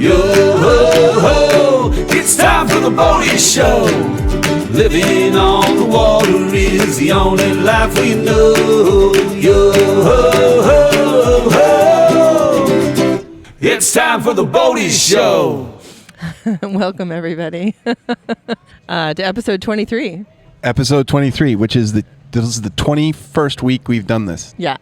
Yo-ho-ho, it's time for the Boaty Show. Living on the water is the only life we know. Yo-ho-ho-ho, it's time for the Boaty Show. Welcome, everybody, to episode 23. Episode 23, which is this is the 21st week we've done this. Yeah.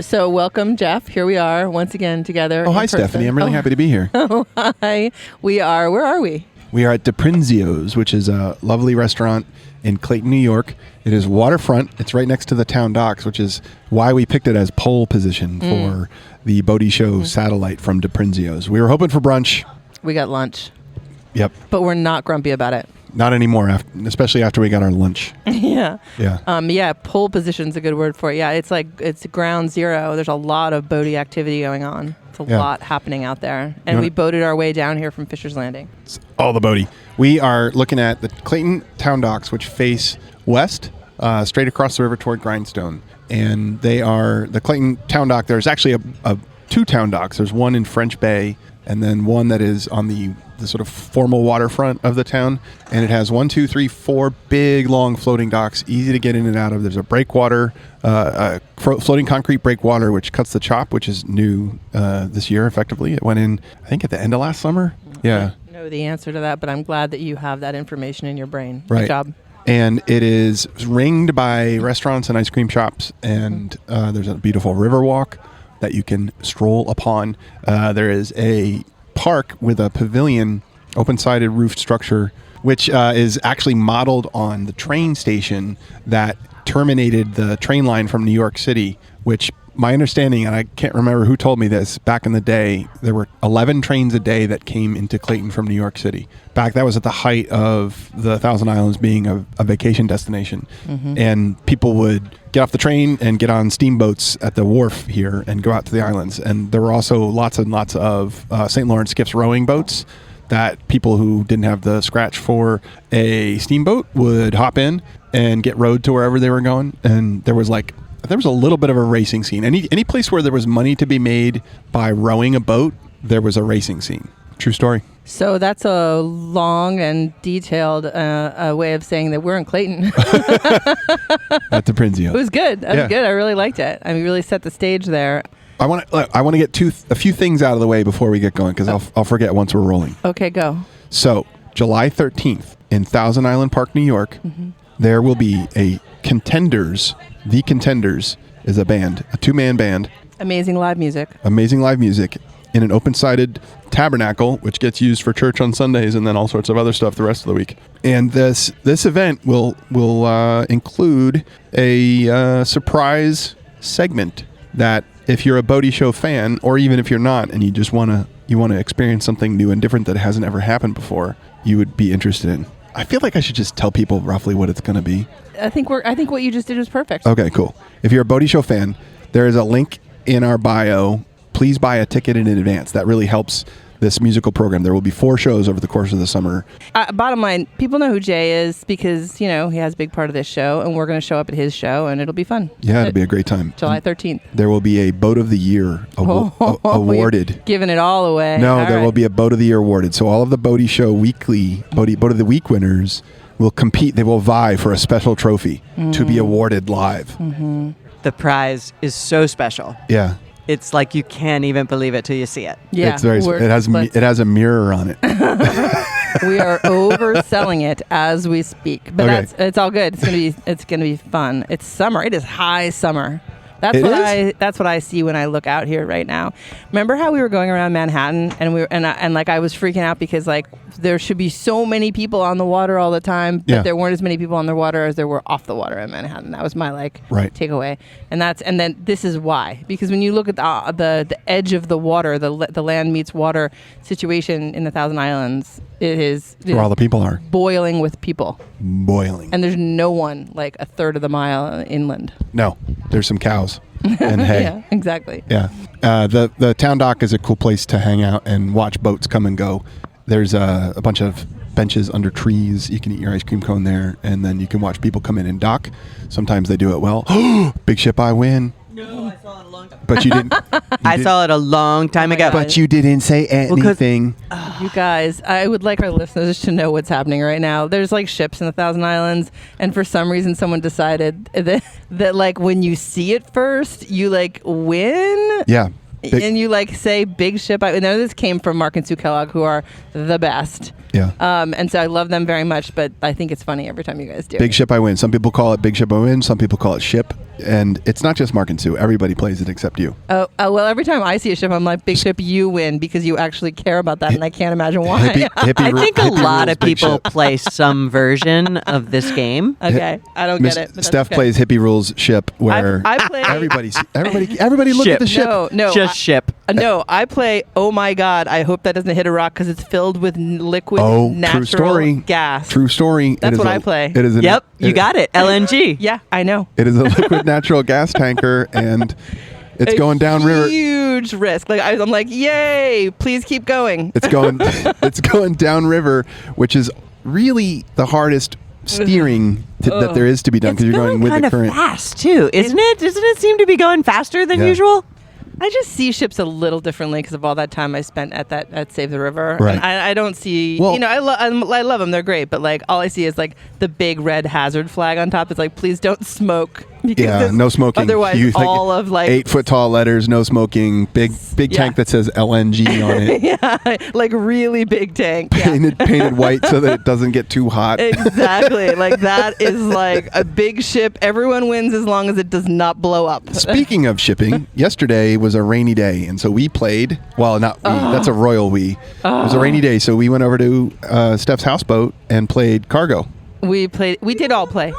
So welcome, Jeff. Here we are once again together. Oh, hi, Stephanie. I'm really happy to be here. Oh, hi. Where are we? We are at Deprinzio's, which is a lovely restaurant in Clayton, New York. It is waterfront. It's right next to the town docks, which is why we picked it as pole position for the Boaty Show satellite from Deprinzio's. We were hoping for brunch. We got lunch. Yep. But we're not grumpy about it. Not anymore, especially after we got our lunch. Yeah. Yeah. Pole position's a good word for it. Yeah, it's ground zero. There's a lot of boaty activity going on. It's a lot happening out there. And we boated our way down here from Fisher's Landing. It's all the boaty. We are looking at the Clayton town docks, which face west, straight across the river toward Grindstone. And they are the Clayton town dock. There's actually two town docks. There's one in French Bay and then one that is on the sort of formal waterfront of the town, and it has 4 big long floating docks, easy to get in and out of. There's a breakwater, floating concrete breakwater, which cuts the chop, which is new this year. Effectively, it went in, I think, at the end of last summer. Yeah, I know the answer to that, but I'm glad that you have that information in your brain. Right. Good job. And it is ringed by restaurants and ice cream shops, and there's a beautiful river walk that you can stroll upon. There is a park with a pavilion, open-sided roofed structure, which is actually modeled on the train station that terminated the train line from New York City, which my understanding, and I can't remember who told me this, back in the day, there were 11 trains a day that came into Clayton from New York City. That was at the height of the Thousand Islands being a vacation destination. Mm-hmm. And people would get off the train and get on steamboats at the wharf here and go out to the islands. And there were also lots and lots of St. Lawrence skiffs rowing boats that people who didn't have the scratch for a steamboat would hop in and get rowed to wherever they were going. And there was a little bit of a racing scene. Any place where there was money to be made by rowing a boat, there was a racing scene. True story. So that's a long and detailed way of saying that we're in Clayton. At the Deprinzio. It was good. That was good. I really liked it. I mean, really set the stage there. I want to get a few things out of the way before we get going, because I'll forget once we're rolling. Okay, go. So July 13th in Thousand Island Park, New York, there will be a Contenders. The Contenders is a band, a 2-man band. Amazing live music in an open-sided tabernacle, which gets used for church on Sundays and then all sorts of other stuff the rest of the week. And this event will include a surprise segment that, if you're a Boaty Show fan, or even if you're not, and you just want to experience something new and different that hasn't ever happened before, you would be interested in. I feel like I should just tell people roughly what it's going to be. I think what you just did was perfect. Okay, cool. If you're a Boaty Show fan, there is a link in our bio. Please buy a ticket in advance. That really helps this musical program. There will be 4 shows over the course of the summer. Bottom line, people know who Jay is because, he has a big part of this show, and we're going to show up at his show, and it'll be fun. Yeah, it'll be a great time. July 13th. There will be a Boat of the Year awarded. Giving it all away. No, there will be a Boat of the Year awarded. So all of the Boaty Show weekly Boat of the Week winners will compete. They will vie for a special trophy to be awarded live. Mm-hmm. The prize is so special. Yeah. It's like you can't even believe it till you see it. Yeah, it's it has a mirror on it. We are overselling it as we speak, but it's all good. It's gonna be fun. It's summer. It is high summer. That's what I see when I look out here right now. Remember how we were going around Manhattan and I was freaking out because there should be so many people on the water all the time, but there weren't as many people on the water as there were off the water in Manhattan. That was my takeaway. And then this is why, because when you look at the edge of the water, the land meets water situation in the Thousand Islands, it is where all the people are boiling with people. Boiling. And there's no one like a third of the mile inland. No, there's some cows and hay. Yeah, exactly. Yeah. The town dock is a cool place to hang out and watch boats come and go. There's a bunch of benches under trees. You can eat your ice cream cone there, and then you can watch people come in and dock. Sometimes they do it well. Big ship, I win. No, I saw it a long time. But you didn't. I saw it a long time ago. But you didn't say anything. You guys, I would like our listeners to know what's happening right now. There's like ships in the Thousand Islands, and for some reason, someone decided that like when you see it first, you like win. Yeah. And you like say big ship. I know this came from Mark and Sue Kellogg, who are the best. Yeah. And so I love them very much, but I think it's funny every time you guys do. Big Ship I Win. Some people call it Big Ship I Win. Some people call it Ship. And it's not just Mark and Sue. Everybody plays it except you. Well, every time I see a ship, I'm like, Big Ship, you win, because you actually care about that, and I can't imagine why. I think a lot of people play some version of this game. Okay, I don't get it. But Steph okay. plays Hippie Rules Ship, where I play everybody look Ship. at the ship. No, Just ship. No, I play. Oh my God! I hope that doesn't hit a rock because it's filled with liquid natural true story. gas. True story. That's what I play. It is. Yep, you got it. LNG. Yeah, I know. It is a liquid natural gas tanker, and it's going downriver. Huge risk. Like I'm like, yay! Please keep going. It's going downriver, which is really the hardest steering that there is to be done, because you're going with the current. Fast too, isn't it? Doesn't it seem to be going faster than usual? I just see ships a little differently because of all that time I spent at Save the River. Right. And I don't see, Well, I love them. They're great. But like all I see is like the big red hazard flag on top. It's like, please don't smoke. Yeah, no smoking. Otherwise, all of like 8-foot tall letters, no smoking. Big tank that says LNG on it. Yeah, like really big tank. Yeah. Painted white so that it doesn't get too hot. Exactly. Like that is like a big ship. Everyone wins as long as it does not blow up. Speaking of shipping, yesterday was a rainy day, and so we played. Well, not we. That's a royal we. It was a rainy day, so we went over to Steph's houseboat and played cargo. We did all play.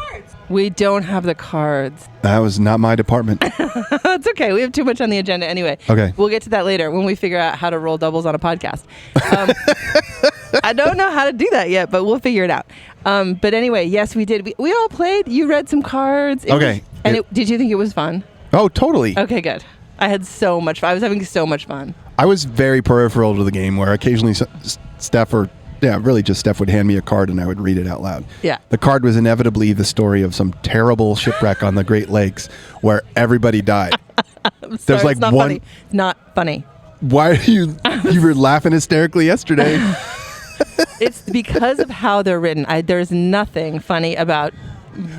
We don't have the cards. That was not my department. It's okay. We have too much on the agenda anyway. Okay. We'll get to that later when we figure out how to roll doubles on a podcast. I don't know how to do that yet, but we'll figure it out. But anyway, yes, we did. We all played. You read some cards. Okay. Did you think it was fun? Oh, totally. Okay, good. I had so much fun. I was having so much fun. I was very peripheral to the game, where occasionally Steph really just Steph would hand me a card and I would read it out loud. Yeah. The card was inevitably the story of some terrible shipwreck on the Great Lakes where everybody died. There's like it's not one. Funny. Not funny. Why are you were laughing hysterically yesterday? It's because of how they're written. There's nothing funny about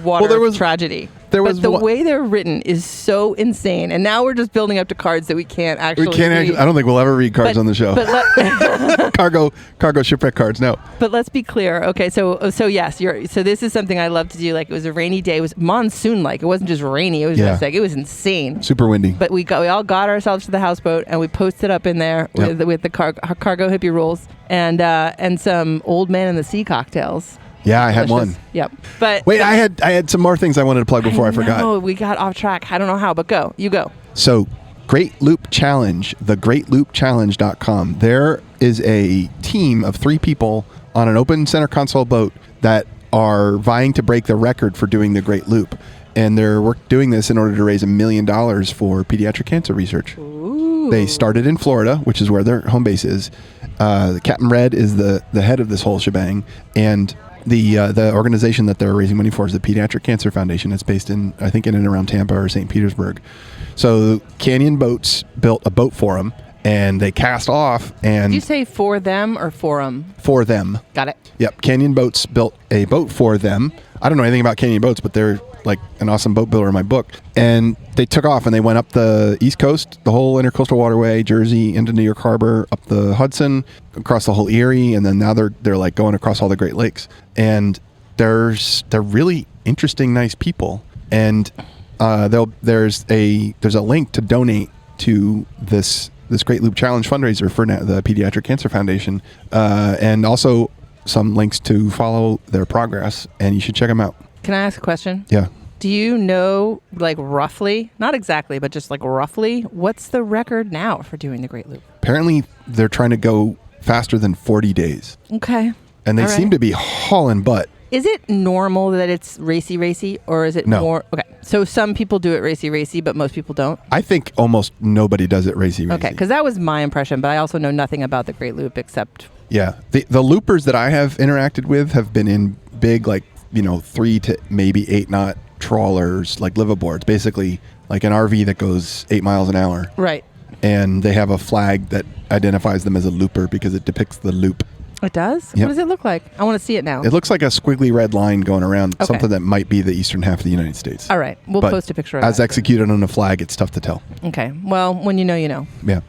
water tragedy. But the way they're written is so insane, and now we're just building up to cards that we can't actually read. I don't think we'll ever read cards on the show. But cargo shipwreck cards, no. But let's be clear. Okay, so yes, so this is something I love to do. Like, it was a rainy day. It was monsoon-like. It wasn't just rainy. It was just like, it was insane. Super windy. But we all got ourselves to the houseboat, and we posted up in there with the cargo hippie rules and some Old Man in the Sea cocktails. Yeah, I had Delicious. one. Yep. But wait, I had some more things I wanted to plug before I forgot. Oh, we got off track. I don't know how, but go. You go. So, Great Loop Challenge, thegreatloopchallenge.com. There is a team of 3 people on an open center console boat that are vying to break the record for doing the Great Loop. And they're doing this in order to raise $1 million for pediatric cancer research. Ooh. They started in Florida, which is where their home base is. Captain Red is the head of this whole shebang. And the organization that they're raising money for is the Pediatric Cancer Foundation. It's based in and around Tampa or St. Petersburg. So Canyon Boats built a boat for them, and they cast off. And did you say for them or for them? For them. Got it. Yep. Canyon Boats built a boat for them. I don't know anything about Canyon Boats, but they're like an awesome boat builder in my book. And they took off and they went up the East Coast, the whole intercoastal waterway, Jersey into New York Harbor, up the Hudson, across the whole Erie, and then now they're like going across all the Great Lakes. And they're really interesting, nice people. And there's a link to donate to this Great Loop Challenge fundraiser for the Pediatric Cancer Foundation, and also some links to follow their progress. And you should check them out. Can I ask a question? Yeah. Do you know, like, roughly, not exactly, but just like roughly, what's the record now for doing the Great Loop? Apparently, they're trying to go faster than 40 days. Okay. And they seem to be hauling butt. Is it normal that it's racy, or is it more? Okay. So some people do it racy, but most people don't? I think almost nobody does it racy. Okay, because that was my impression, but I also know nothing about the Great Loop except... Yeah. The loopers that I have interacted with have been in big, 3 to maybe 8 knot trawlers, like liveaboards, basically like an RV that goes 8 miles an hour. Right. And they have a flag that identifies them as a looper because it depicts the loop. It does? Yep. What does it look like? I want to see it now. It looks like a squiggly red line going around Okay. something that might be the eastern half of the United States. All right. We'll But post a picture of as that. executed on a flag, it's tough to tell. Okay. Well, when you know, you know. Yeah.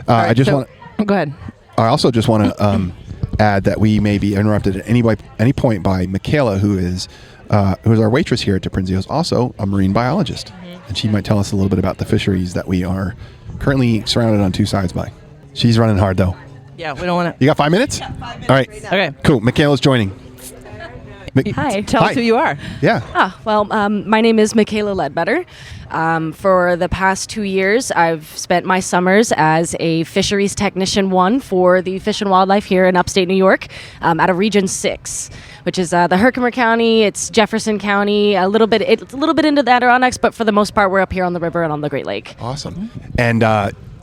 All right, I just so- want. Go ahead. I also just want to add that we may be interrupted at any point by Michaela, who is our waitress here at DePrinzio's, also a marine biologist, and she might tell us a little bit about the fisheries that we are currently surrounded on 2 sides by. She's running hard though. Yeah, we don't want to. You got 5 minutes? Yeah, 5 minutes. All right. Okay. Cool. Michaela's joining. Hi. Tell us who you are. Yeah. My name is Michaela Ledbetter. For the past 2 years, I've spent my summers as a fisheries technician 1 for the Fish and Wildlife here in upstate New York, out of Region 6, which is the Herkimer County. It's Jefferson County. It's a little bit into the Adirondacks, but for the most part, we're up here on the river and on the Great Lake. Awesome. And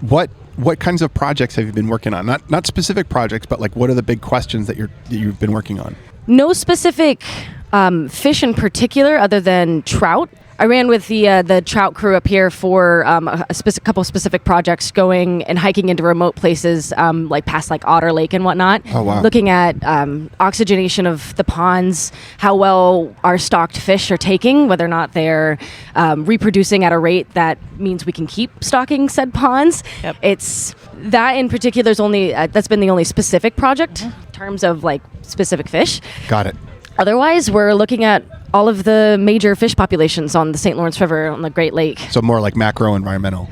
what kinds of projects have you been working on? Not specific projects, but like what are the big questions that you've been working on? No specific fish in particular, other than trout. I ran with the trout crew up here for a couple of specific projects, going and hiking into remote places, like past like Otter Lake and whatnot. Oh, wow. Looking at oxygenation of the ponds, how well our stocked fish are taking, whether or not they're reproducing at a rate that means we can keep stocking said ponds. Yep. It's that in particular is only that's been the only specific project in terms of like specific fish. Got it. Otherwise, we're looking at all of the major fish populations on the St. Lawrence River, on the Great Lake. So more like macro environmental.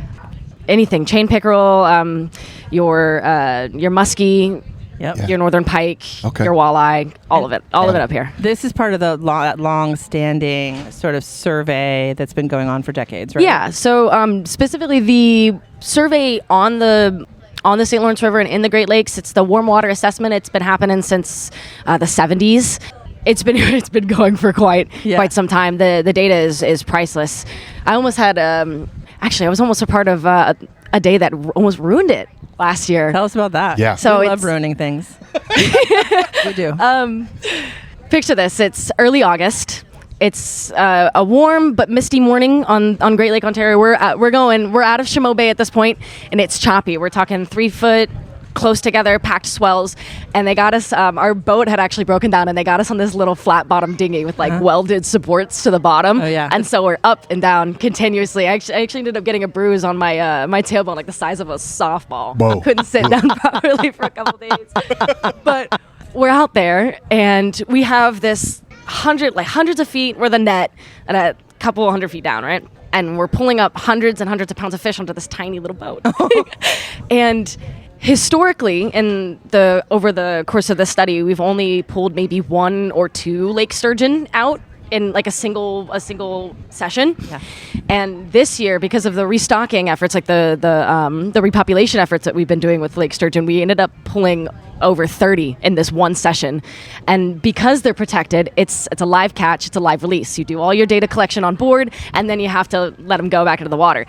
Anything, chain pickerel, your muskie, Yep. Yeah. your northern pike, Okay. your walleye, all of it up here. This is part of the long-standing sort of survey that's been going on for decades, right? Yeah. So specifically, the survey on the St. Lawrence River and in the Great Lakes, it's the warm water assessment. It's been happening since the 70s. It's been going for quite some time. The data is priceless. I almost had I was almost a part of a day that almost ruined it last year. Tell us about that. Yeah. So we it's- love ruining things. We do. Picture this: it's early August. It's a warm but misty morning on Great Lake, Ontario. We're out of Chameau Bay at this point, and it's choppy. We're talking 3 foot. Close together, packed swells, and they got us. Our boat had actually broken down, and they got us on this little flat bottom dinghy with like welded supports to the bottom. Oh, yeah. And so we're up and down continuously. I actually ended up getting a bruise on my my tailbone, like the size of a softball. Whoa. I couldn't sit down properly for a couple days. But we're out there, and we have this hundreds of feet where the net at a couple 100 feet down, right? And we're pulling up hundreds and hundreds of pounds of fish onto this tiny little boat. And historically, over the course of the study, we've only pulled maybe 1 or 2 lake sturgeon out in like a single session. Yeah. And this year, because of the restocking efforts, like the repopulation efforts that we've been doing with lake sturgeon, we ended up pulling over 30 in this one session. And because they're protected, it's a live catch, it's a live release. You do all your data collection on board, and then you have to let them go back into the water.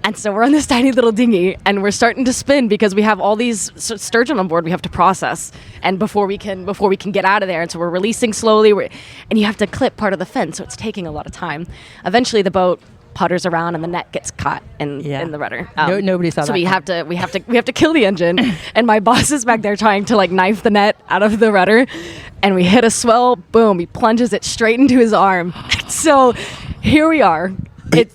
And so we're on this tiny little dinghy, and we're starting to spin because we have all these sturgeon on board we have to process, and before we can get out of there. And so we're releasing slowly, and you have to clip part of the fin, so it's taking a lot of time. Eventually, the boat putters around and the net gets caught in the rudder. Nobody saw that. So we have to kill the engine, and my boss is back there trying to like knife the net out of the rudder, and we hit a swell. Boom! He plunges it straight into his arm. So here we are.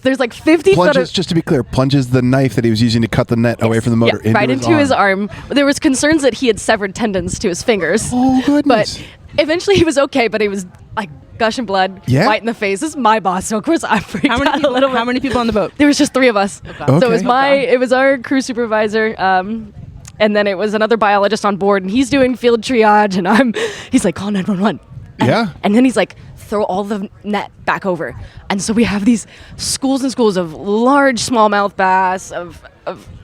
There's like 50 foot of, just to be clear, plunges the knife that he was using to cut the net away from the motor into his arm. There was concerns that he had severed tendons to his fingers. Oh goodness! But eventually he was okay. But he was like gushing blood, white in the face. This is my boss, so of course I freaked out a little bit. How many people on the boat? There was just 3 of us. Okay. So it was our crew supervisor. And then it was another biologist on board, and he's doing field triage, and he's like, call 911. And then he's like, throw all the net back over. And so we have these schools and schools of large smallmouth bass, of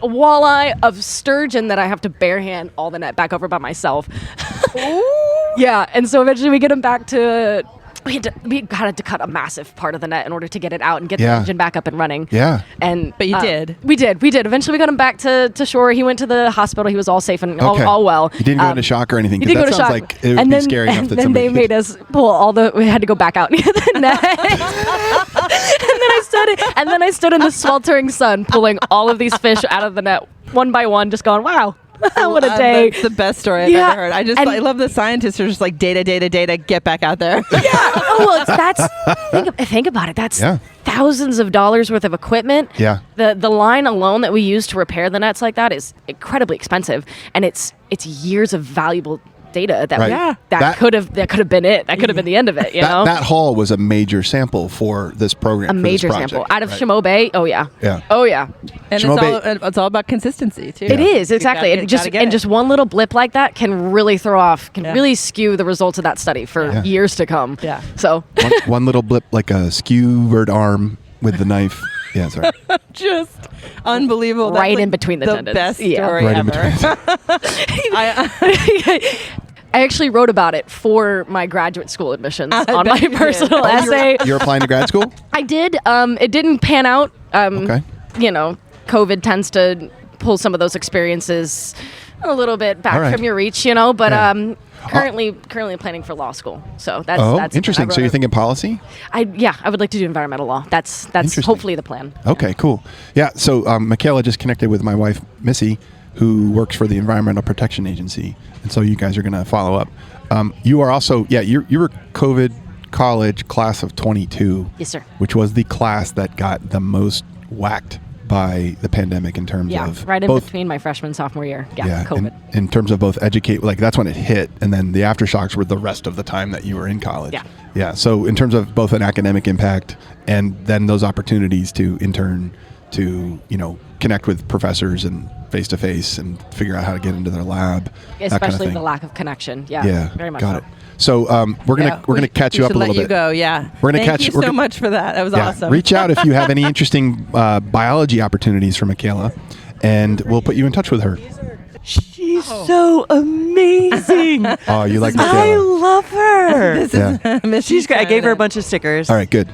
walleye, of sturgeon that I have to barehand all the net back over by myself. Yeah, and so eventually we get them back to we had to cut a massive part of the net in order to get it out and get the Yeah. engine back up and running. Yeah. But you did. We did. Eventually, we got him back to shore. He went to the hospital. He was all safe and Okay. all well. You didn't go into shock or anything? He 'Cause didn't go that to sounds shock. like it would be scary enough and that then somebody they made us pull we had to go back out near the net. and then I stood in the sweltering sun pulling all of these fish out of the net one by one, just going, wow. What a day. That's the best story I've Yeah, ever heard. I love the scientists are just like data, get back out there. Think about it. That's Yeah. thousands of dollars worth of equipment. Yeah. The line alone that we use to repair the nets like that is incredibly expensive, and it's years of valuable data that Right. Yeah. that could have been it. That could have been the end of it. You know, That haul was a major sample for this program. a for this major project, sample out of right? Chameau Bay. Oh yeah. Yeah. Oh yeah. And Shimobe- it's all about consistency too. It is exactly, gotta and get it. just one little blip like that can really Yeah. really skew the results of that study for Yeah. years to come. Yeah. So one little blip, like a skewered arm with the knife. Yeah, sorry. just unbelievable. That's, Right like, in between the tendons. best Yeah. story Right in ever. between. I actually wrote about it for my graduate school admissions on bet my you did. personal Oh, essay. You're applying to grad school? I did. It didn't pan out. Okay. You know, COVID tends to pull some of those experiences a little bit back All right. from your reach. You know, but Yeah. currently planning for law school. So that's Oh, that's interesting. So you're thinking policy? I would like to do environmental law. That's Interesting. hopefully the plan. Okay, cool. Yeah, so Michaela just connected with my wife, Missy, who works for the Environmental Protection Agency. And so you guys are going to follow up. You are also, you were COVID college class of 22. Yes, sir. Which was the class that got the most whacked by the pandemic in terms Yeah, of right in both, between my freshman and sophomore year. Yeah, in, COVID. in terms of both educate, like that's when it hit, and then the aftershocks were the rest of the time that you were in college. Yeah. Yeah. So in terms of both an academic impact and then those opportunities to intern, to connect with professors and face to face and figure out how to get into their lab, that kind of Especially thing. the lack of connection. Yeah, Yeah, very much got so. it. So we're gonna catch you up a little let you bit. go. Yeah. We're gonna Thank catch- you we're so gonna- much for that. That was Yeah, awesome. reach out if you have any interesting biology opportunities for Michaela, and we'll put you in touch with her. She's so amazing. Oh, you like I Michaela? love her. This Yeah. is Miss She's great. I gave her a Canada. bunch of stickers. All right, good.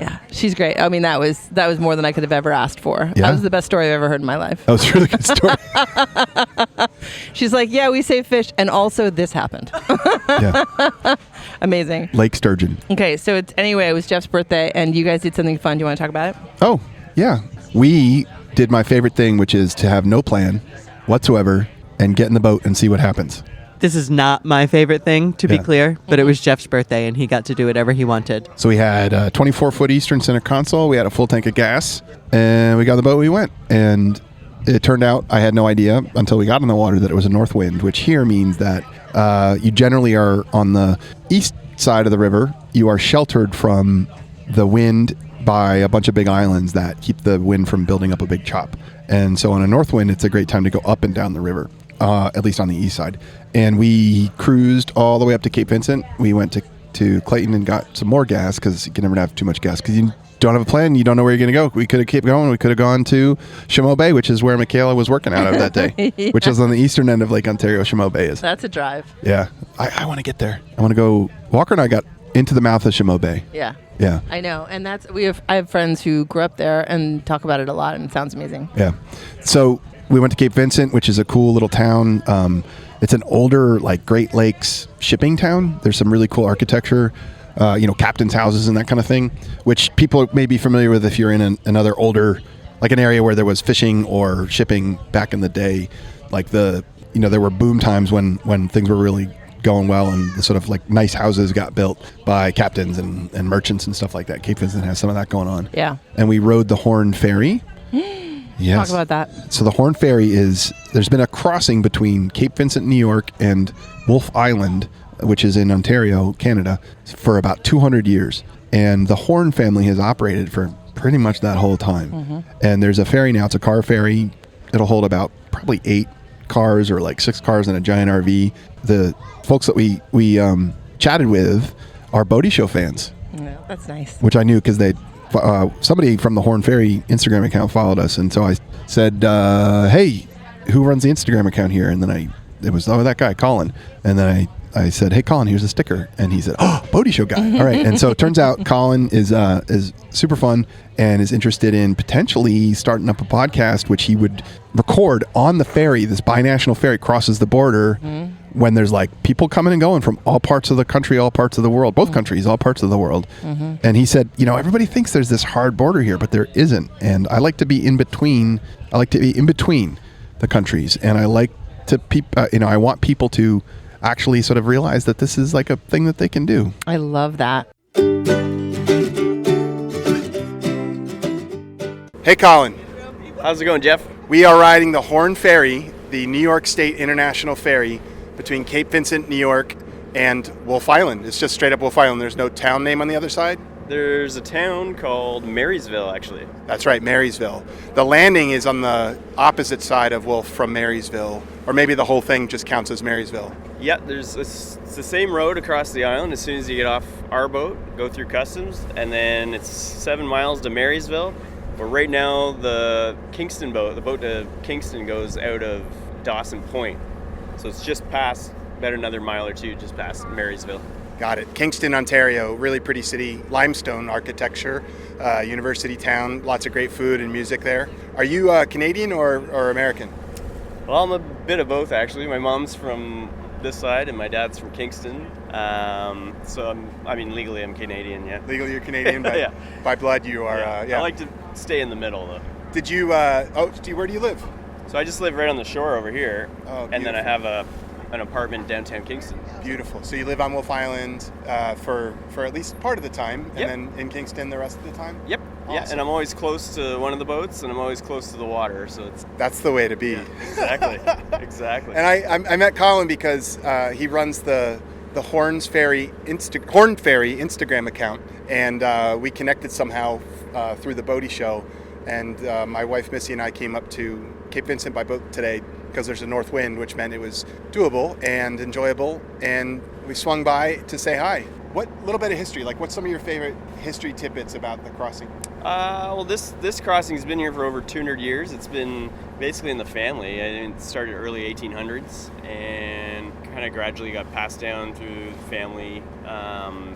Yeah, she's great. I mean, that was more than I could have ever asked for. Yeah? That was the best story I've ever heard in my life. That was a really good story. She's like, yeah, we save fish, and also this happened. Yeah, Amazing. Lake Sturgeon. Okay, so it was Jeff's birthday, and you guys did something fun. Do you want to talk about it? Oh, yeah. We did my favorite thing, which is to have no plan whatsoever and get in the boat and see what happens. This is not my favorite thing, to be Yeah. clear, but it was Jeff's birthday, and he got to do whatever he wanted. So we had a 24-foot Eastern center console. We had a full tank of gas, and we got on the boat. We went, and it turned out I had no idea until we got in the water that it was a north wind, which here means that you generally are on the east side of the river. You are sheltered from the wind by a bunch of big islands that keep the wind from building up a big chop. And so on a north wind, it's a great time to go up and down the river, at least on the east side. And we cruised all the way up to Cape Vincent. We went to Clayton and got some more gas because you can never have too much gas because you don't have a plan. You don't know where you're going to go. We could have kept going. We could have gone to Chameau Bay, which is where Michaela was working out of that day, Yeah. which is on the eastern end of Lake Ontario. Chameau Bay is. That's a drive. Yeah. I want to get there. I want to go. Walker and I got into the mouth of Chameau Bay. Yeah. Yeah. I know, and I have friends who grew up there and talk about it a lot, and it sounds amazing. Yeah. So we went to Cape Vincent, which is a cool little town. It's an older, like, Great Lakes shipping town. There's some really cool architecture, captain's houses and that kind of thing, which people may be familiar with if you're in another older, like an area where there was fishing or shipping back in the day. Like there were boom times when things were really going well and the sort of like nice houses got built by captains and merchants and stuff like that. Cape Vincent has some of that going on. Yeah. And we rode the Horn Ferry. Yes. Talk about that. So the Horn Ferry there's been a crossing between Cape Vincent, New York, and Wolfe Island, which is in Ontario, Canada, for about 200 years. And the Horn family has operated for pretty much that whole time. Mm-hmm. And there's a ferry now. It's a car ferry. It'll hold about probably 8 cars or like 6 cars in a giant RV. The folks that we chatted with are Boaty Show fans. Yeah, that's nice. Which I knew because somebody from the Horn Ferry Instagram account followed us, and so I said, "Hey, who runs the Instagram account here?" And then it was that guy, Colin. And then I said, "Hey, Colin, here's a sticker," and he said, "Oh, Boaty Show guy." All right, and so it turns out Colin is super fun and is interested in potentially starting up a podcast, which he would record on the ferry. This binational ferry crosses the border when there's like people coming and going from all parts of the country, all parts of the world, both countries, all parts of the world. And he said, everybody thinks there's this hard border here, but there isn't. And I like to be in between. I like to be in between the countries, and I like to I want people to actually sort of realize that this is like a thing that they can do. I love that. Hey, Colin. How's it going, Jeff? We are riding the Horn Ferry, the New York State International Ferry, between Cape Vincent, New York, and Wolf Island. It's just straight up Wolf Island. There's no town name on the other side? There's a town called Marysville, actually. That's right, Marysville. The landing is on the opposite side of Wolf from Marysville, or maybe the whole thing just counts as Marysville. Yeah, it's the same road across the island. As soon as you get off our boat, go through customs, and then it's 7 miles to Marysville. But right now, the Kingston boat, the boat to Kingston goes out of Dawson Point. So it's just past, about another mile or two, just past Marysville. Got it. Kingston, Ontario, really pretty city, limestone architecture, university town, lots of great food and music there. Are you Canadian or American? Well, I'm a bit of both, actually. My mom's from this side and my dad's from Kingston. So legally I'm Canadian, yeah. Legally you're Canadian, but yeah. By blood you are, I like to stay in the middle, though. Did you, where do you live? So I just live right on the shore over here. Oh, and then I have an apartment downtown Kingston. Beautiful. So you live on Wolf Island for at least part of the time, and then in Kingston the rest of the time? Yep. Awesome. Yeah, and I'm always close to one of the boats, and I'm always close to the water, so that's the way to be. Exactly. Exactly. And I met Colin because he runs the Horn Ferry Instagram account, and we connected somehow through the Boaty Show, and my wife Missy and I came up to Cape Vincent by boat today because there's a north wind, which meant it was doable and enjoyable, and we swung by to say hi. What little bit of history, like what's some of your favorite history tidbits about the crossing? Well, this crossing's been here for over 200 years. It's been basically in the family. It started early 1800s and kind of gradually got passed down through the family.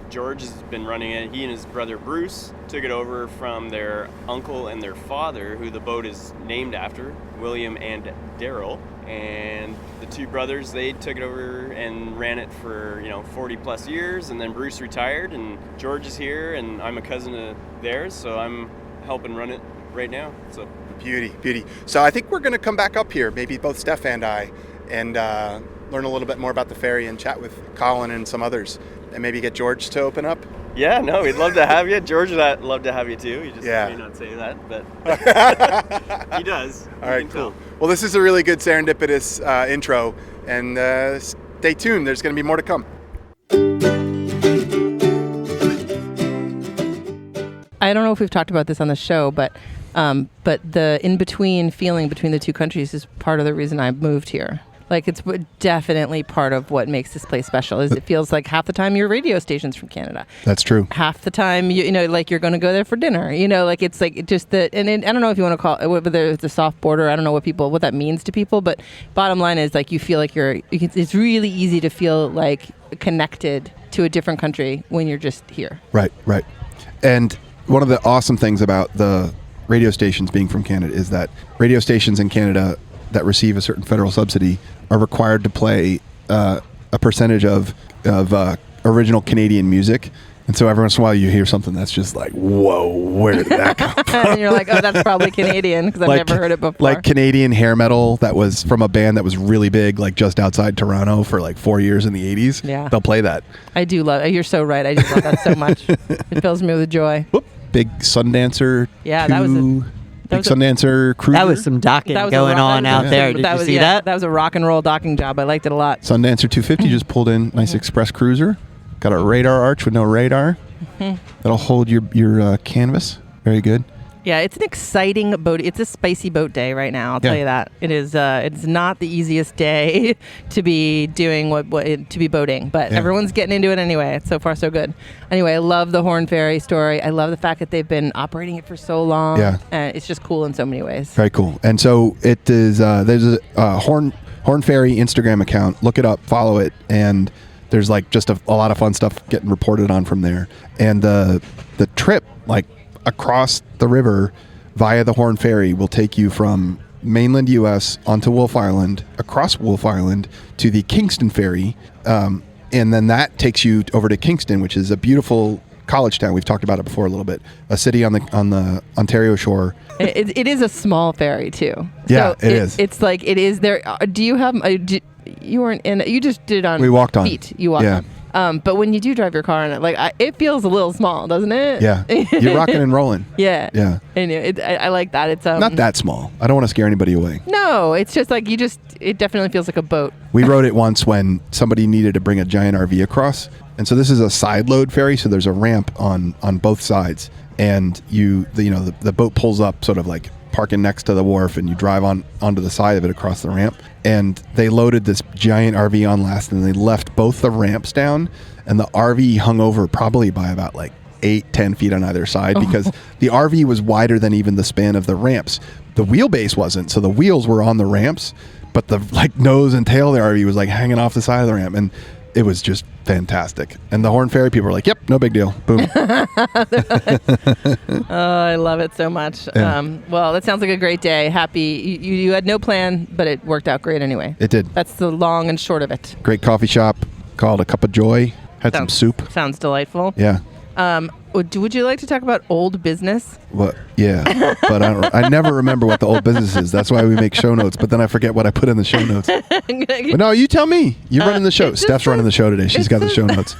George has been running it. He and his brother Bruce took it over from their uncle and their father, who the boat is named after, William and Darrell. And the two brothers, they took it over and ran it for 40 plus years, and then Bruce retired, and George is here, and I'm a cousin of theirs, so I'm helping run it right now. So beauty. So I think we're going to come back up here, maybe both Steph and I, and learn a little bit more about the ferry and chat with Colin and some others, and maybe get George to open up. Yeah, no, we'd love to have you. George would love to have you too. He just may not say that, but he does. All right, cool. Well, this is a really good serendipitous intro, and stay tuned. There's going to be more to come. I don't know if we've talked about this on the show, but the in-between feeling between the two countries is part of the reason I moved here. Like, it's definitely part of what makes this place special. Is it feels like half the time your radio station's from Canada. That's true. Half the time, like you're going to go there for dinner. Like it's like just the, and I don't know if you want to call it, whether it's a soft border. I don't know what that means to people, but bottom line is like you feel like it's really easy to feel like connected to a different country when you're just here. Right. And one of the awesome things about the radio stations being from Canada is that radio stations in Canada that receive a certain federal subsidy are required to play a percentage of original Canadian music. And so every once in a while you hear something that's just like, whoa, where did that come from? And you're like, oh, that's probably Canadian because I've never heard it before. Like Canadian hair metal that was from a band that was really big, like just outside Toronto for like 4 years in the 80s. Yeah. They'll play that. I do love it. You're so right. I just love that so much. It fills me with joy. Whoop. Big Sundancer. Yeah, that was Sundancer cruiser. That was some docking going on out there. Did you see that? That was a rock and roll docking job. I liked it a lot. Sundancer 250 just pulled in. Nice express cruiser. Got a radar arch with no radar. That'll hold your canvas. Very good. Yeah, it's an exciting boat. It's a spicy boat day right now. I'll tell you that. It is. It's not the easiest day to be doing to be boating, but everyone's getting into it anyway. So far, so good. Anyway, I love the Horn Ferry story. I love the fact that they've been operating it for so long. Yeah, it's just cool in so many ways. Very cool. And so it is. There's a Horn Ferry Instagram account. Look it up, follow it, and there's like just a lot of fun stuff getting reported on from there. And the trip like across the river via the Horn Ferry will take you from mainland U.S. onto Wolf Island, across Wolf Island to the Kingston Ferry, and then that takes you over to Kingston, which is a beautiful college town. We've talked about it before a little bit. A city on the Ontario shore. It is a small ferry too. Yeah, so it is. It's like it is there. Do you have? You weren't in. You just did it on. We walked on. Feet. You walked on. But when you do drive your car in it, like it feels a little small, doesn't it? Yeah, you're rocking and rolling. Yeah. Yeah. And I like that. It's not that small. I don't want to scare anybody away. No, it's just like it definitely feels like a boat. We rode it once when somebody needed to bring a giant RV across, and so this is a side load ferry. So there's a ramp on both sides, and the boat pulls up, sort of like parking next to the wharf, and you drive onto the side of it across the ramp. And they loaded this giant RV on last, and they left both the ramps down, and the RV hung over probably by about like 8-10 feet on either side because the RV was wider than even the span of the ramps. The wheelbase wasn't, so the wheels were on the ramps, but the like nose and tail of the RV was like hanging off the side of the ramp, and it was just fantastic. And the Horn Ferry people were like, "Yep, no big deal." Boom. Oh, I love it so much. Yeah. Well, that sounds like a great day. Happy you had no plan, but it worked out great anyway. It did. That's the long and short of it. Great coffee shop called A Cup of Joy. Had some soup. Sounds delightful. Yeah. Would you like to talk about old business? Well, yeah, but I never remember what the old business is. That's why we make show notes, but then I forget what I put in the show notes. But no, you tell me. You're running the show. Steph's running the show today. She's got the show notes.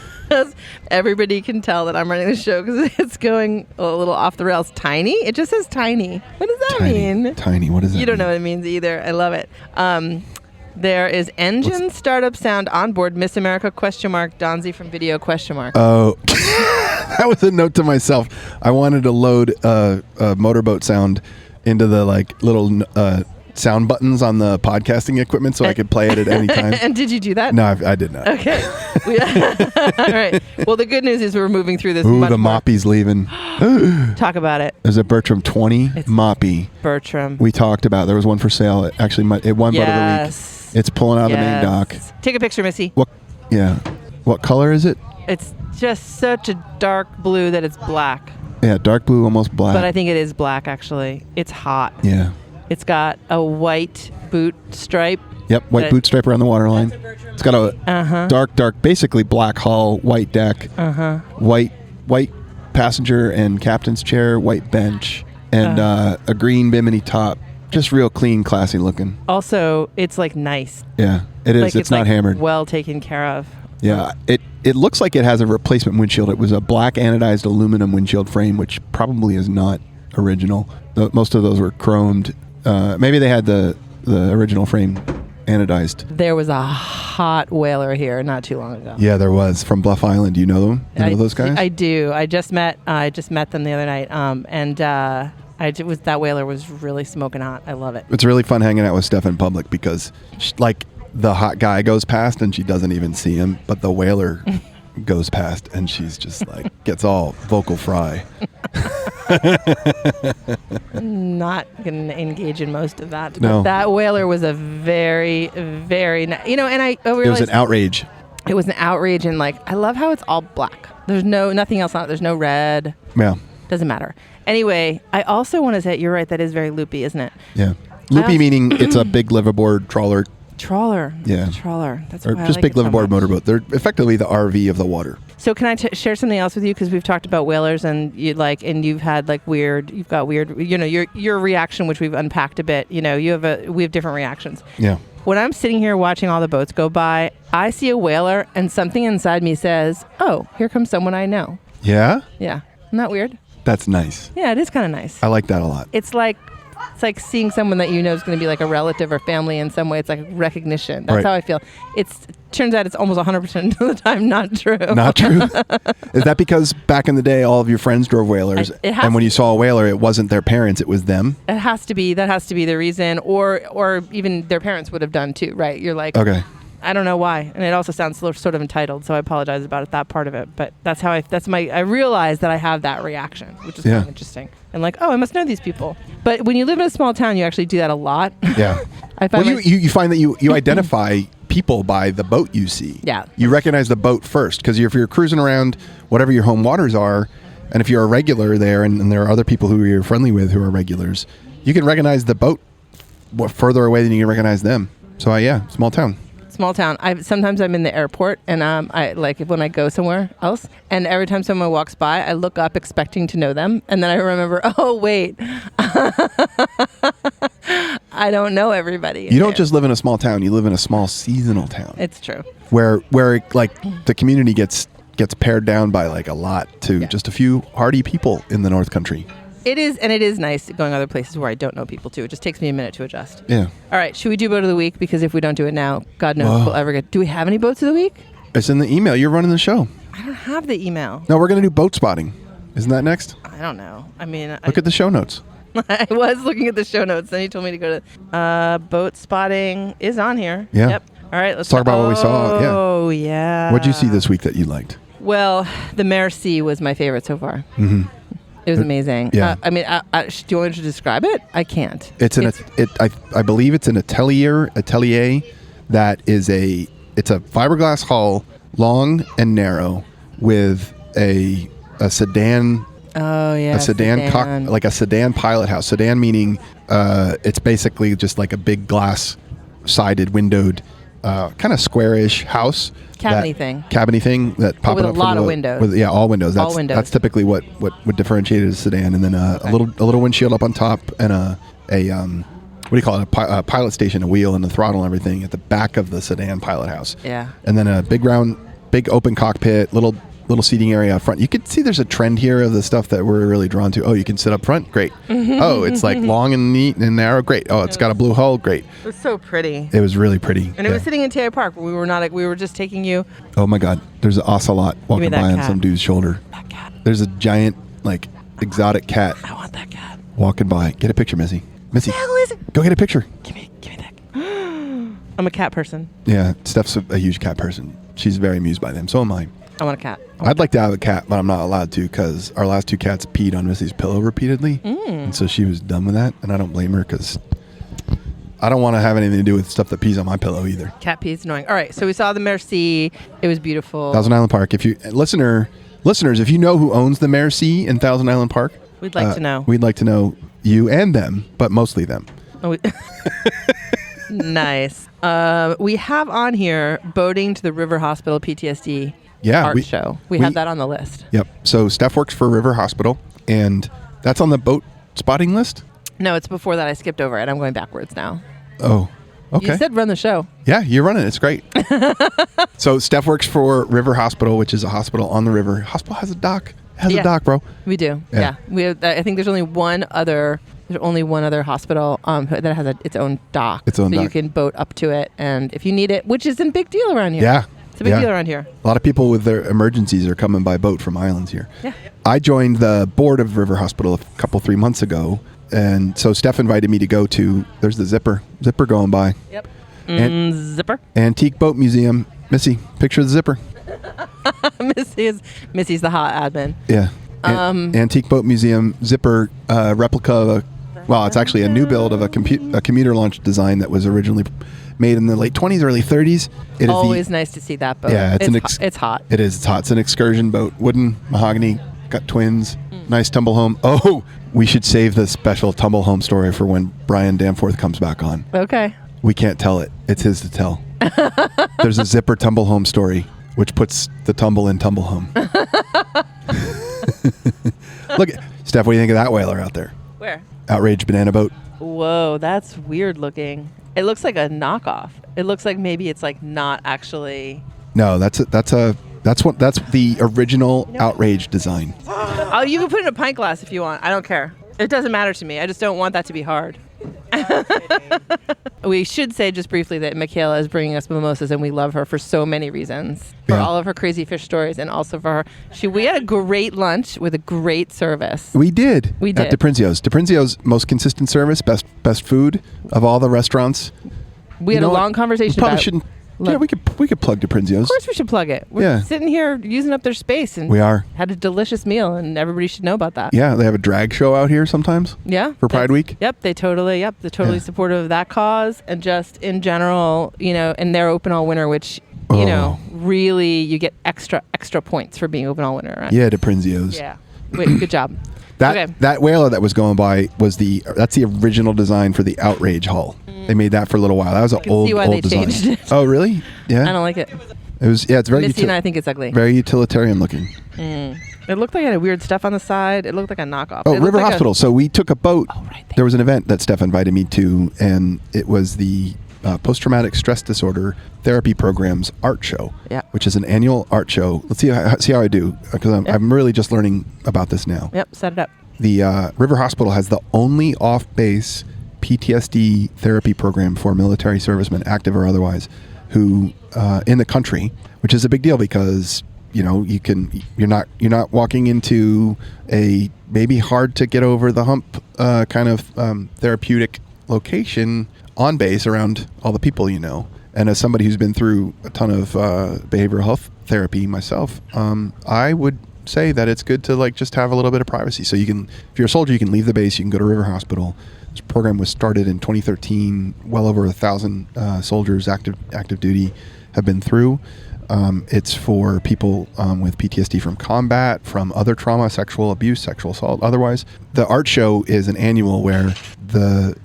Everybody can tell that I'm running the show because it's going a little off the rails. Tiny? It just says tiny. What does that mean? Tiny. What does that You don't mean? know what it means either. I love it. There is engine startup sound on board. Miss America ? Donzi from video ? Oh, that was a note to myself. I wanted to load a motorboat sound into the like little sound buttons on the podcasting equipment so I could play it at any time. And did you do that? No, I did not. Okay. All right. Well, the good news is we're moving through this. Ooh, much the more. Moppy's leaving. Talk about it. There's a Bertram 20 Moppy. Bertram. We talked about. There was one for sale. It won Boat of the Week. It's pulling out of the main dock. Take a picture, Missy. What? Yeah. What color is it? It's just such a dark blue that it's black. Yeah, dark blue, almost black. But I think it is black, actually. It's hot. Yeah. It's got a white boot stripe. Yep, white boot stripe around the waterline. It's got a dark, basically black hull, white deck, white passenger and captain's chair, white bench, and a green bimini top. Just real clean, classy looking. Also, it's like nice. Yeah, it is. Like it's not like hammered. Well taken care of. Yeah, it looks like it has a replacement windshield. It was a black anodized aluminum windshield frame, which probably is not original. Most of those were chromed. Maybe they had the original frame anodized. There was a hot whaler here not too long ago. Yeah, there was, from Bluff Island. Do you know them? You know those guys? I do. I just met them the other night. That whaler was really smoking hot. I love it. It's really fun hanging out with Steph in public because, the hot guy goes past and she doesn't even see him, but the whaler goes past and she's just like gets all vocal fry. Not going to engage in most of that. No. But that whaler was a very, very, and I realized It was an outrage. It was an outrage, and I love how it's all black. There's nothing else on it. There's no red. Yeah. Doesn't matter. Anyway, I also want to say, you're right, that is very loopy, isn't it? Yeah. Loopy meaning it's a big liveaboard trawler. Trawler. Yeah. Trawler. That's or why just I like big it so liveaboard much. motorboat. They're effectively the RV of the water. So can I share something else with you? Because we've talked about whalers, and you've had weird, your reaction, which we've unpacked a bit. We have different reactions. Yeah. When I'm sitting here watching all the boats go by, I see a whaler, and something inside me says, "Oh, here comes someone I know." Yeah? Yeah. Isn't that weird? That's nice. Yeah, it is kind of nice. I like that a lot. It's like seeing someone that you know is going to be like a relative or family in some way. It's like recognition. That's Right. how I feel. It turns out it's almost 100% of the time not true. Not true? Is that because back in the day, all of your friends drove whalers, and when you saw a whaler, it wasn't their parents, it was them? It has to be. That has to be the reason. Or even their parents would have done too, right? You're like, Okay. I don't know why. And it also sounds sort of entitled, so I apologize about that part of it. But that's how I realize that I have that reaction, which is kind of interesting. And I must know these people. But when you live in a small town, you actually do that a lot. Yeah. I find you find that you identify people by the boat you see. Yeah. You recognize the boat first, because if you're cruising around whatever your home waters are, and if you're a regular there and there are other people who you're friendly with who are regulars, you can recognize the boat further away than you can recognize them. So yeah, small town. Small town. Sometimes I'm in the airport, and I like when I go somewhere else, and every time someone walks by, I look up expecting to know them, and then I remember, oh wait, I don't know everybody. You don't just live in a small town; you live in a small seasonal town. It's true. Where like the community gets pared down by like a lot to just a few hardy people in the North Country. It is, and it is nice going other places where I don't know people too. It just takes me a minute to adjust. Yeah. All right, should we do boat of the week? Because if we don't do it now, God knows if we'll ever get. Do we have any boats of the week? It's in the email. You're running the show. I don't have the email. No, we're gonna do boat spotting. Isn't that next? I don't know. I mean, Look at the show notes. I was looking at the show notes. Then you told me to go to boat spotting is on here. Yeah. Yep. All right, let's talk about what we saw. Yeah. Oh yeah. What'd you see this week that you liked? Well, the Merci was my favorite so far. Mm-hmm. It was amazing. Yeah. I mean, do you want me to describe it? I can't. I believe it's an atelier that is it's a fiberglass hull, long and narrow, with a sedan. Oh yeah. A sedan. Like a sedan pilot house. Sedan meaning it's basically just like a big glass sided windowed kind of squarish house. Cabiny thing that pop with up a lot of windows. All windows. All windows. That's typically what would differentiate it as a sedan, and then a little windshield up on top, and a what do you call it? A pilot station, a wheel, and the throttle and everything at the back of the sedan pilot house. Yeah. And then a big open cockpit, little seating area up front. You can see there's a trend here of the stuff that we're really drawn to. Oh, you can sit up front? Great. Oh, it's like long and neat and narrow? Great. Oh, it's got a blue hull? Great. It was so pretty. It was really pretty. And it was sitting in Teo Park. We were just taking you. Oh my God. There's an ocelot walking by on some dude's shoulder. That cat. There's a giant, like, exotic cat. I want that cat. Walking by. Get a picture, Missy. Missy, What the hell is it? go get a picture. Give me that. I'm a cat person. Yeah, Steph's a huge cat person. She's very amused by them. So am I. I want a cat. I'd like to have a cat, but I'm not allowed to because our last two cats peed on Missy's pillow repeatedly. And so she was done with that, and I don't blame her because I don't want to have anything to do with stuff that pees on my pillow either. Cat pee is annoying. All right, so we saw the Merci. It was beautiful. Thousand Island Park. If you listeners, if you know who owns the Merci in Thousand Island Park, We'd like to know. We'd like to know you and them, but mostly them. Oh, nice. We have on here boating to the River Hospital PTSD art show. We have that on the list. Yep. So Steph works for River Hospital, and that's on the boat spotting list? No, it's before that. I skipped over it. I'm going backwards now. Oh, okay. You said run the show. Yeah, you're running it. It's great. So Steph works for River Hospital, which is a hospital on the river. Hospital has a dock. A dock, bro. We do. Yeah. We have, I think there's only one other hospital that has its own dock. So you can boat up to it, and if you need it, which is a big deal around here. Yeah. It's a big deal around here. A lot of people with their emergencies are coming by boat from islands here. Yeah. I joined the board of River Hospital a 3 months ago, and so Steph invited me to go to, there's the Zipper going by. Yep. Zipper. Antique Boat Museum. Missy, picture of the Zipper. Missy's the hot admin. Yeah. Antique Boat Museum Zipper replica of it's actually a new build of a commuter launch design that was originally made in the late 20s, early 30s. It Always nice to see that boat. Yeah, it's hot. It is. It's hot. It's an excursion boat, wooden, mahogany, got twins, nice tumble home. Oh, we should save the special tumble home story for when Brian Danforth comes back on. Okay. We can't tell it. It's his to tell. There's a Zipper tumble home story, which puts the tumble in tumble home. Look, Steph, what do you think of that whaler out there? Where? Outraged banana boat. Whoa, that's weird looking. It looks like a knockoff. It looks like maybe it's like not actually. No, that's the original Outrage design. Oh, you can put it in a pint glass if you want. I don't care. It doesn't matter to me. I just don't want that to be hard. We should say just briefly that Michaela is bringing us mimosas, and we love her for so many reasons. For all of her crazy fish stories, and also for her. We had a great lunch with a great service. We did. At DePrinzio's. DePrinzio's most consistent service, best food of all the restaurants. We had a long conversation about Yeah, we could plug DePrinzio's. Of course we should plug it. We're sitting here using up their space, and we are. Had a delicious meal, and everybody should know about that. Yeah, they have a drag show out here sometimes. Yeah. For Pride Week. They're totally supportive of that cause, and just in general, and they're open all winter, which really you get extra points for being open all winter. Right? Yeah, DePrinzio's. Yeah. Wait, good job. That whaler that was going by was that's the original design for the Outrage hull. They made that for a little while. That was an old design. Changed it. Oh, really? Yeah. I don't like it. It's very Missy and I think it's ugly. Very utilitarian looking. It looked like it had weird stuff on the side. It looked like a knockoff. Oh, River Hospital. So we took a boat. Oh, right there. There was an event that Steph invited me to, and it was the Post-Traumatic Stress Disorder Therapy Program's art show, which is an annual art show. Let's see how I do, because I'm really just learning about this now. Yep, set it up. The River Hospital has the only off-base PTSD therapy program for military servicemen, active or otherwise, who in the country, which is a big deal because you're not walking into a maybe hard to get over the hump kind of therapeutic location on base around all the people you know. And as somebody who's been through a ton of behavioral health therapy myself, I would say that it's good to just have a little bit of privacy. So you can, if you're a soldier, you can leave the base, you can go to River Hospital. This program was started in 2013. Well over 1,000 soldiers active duty have been through. It's for people with PTSD from combat, from other trauma, sexual abuse, sexual assault, otherwise. The art show is an annual where the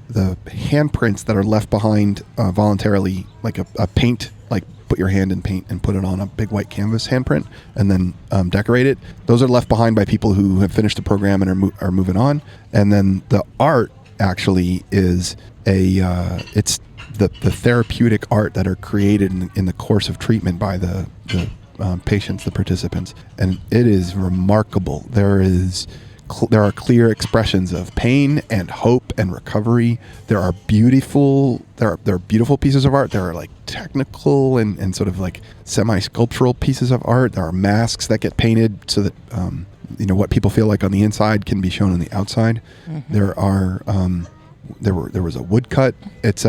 handprints that are left behind voluntarily, like a paint, like put your hand in paint and put it on a big white canvas handprint and then decorate it. Those are left behind by people who have finished the program and are moving on. And then the art actually is it's the therapeutic art that are created in the course of treatment by the patients, the participants, and it is remarkable. There are clear expressions of pain and hope and recovery. There are beautiful pieces of art. There are technical and sort of semi-sculptural pieces of art. There are masks that get painted so that what people feel like on the inside can be shown on the outside. Mm-hmm. There are there was a woodcut. It's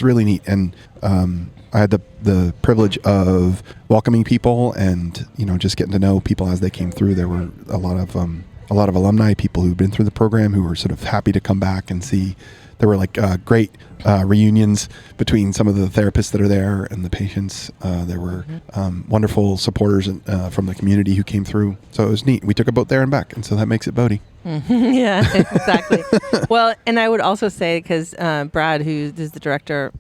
really neat, and I had the privilege of welcoming people and just getting to know people as they came through. There were a lot of alumni, people who've been through the program, who were sort of happy to come back and see. There were great reunions between some of the therapists that are there and the patients. There were wonderful supporters from the community who came through. So it was neat. We took a boat there and back, and so that makes it Boaty. Yeah, exactly. Well, and I would also say, because Brad, who is the director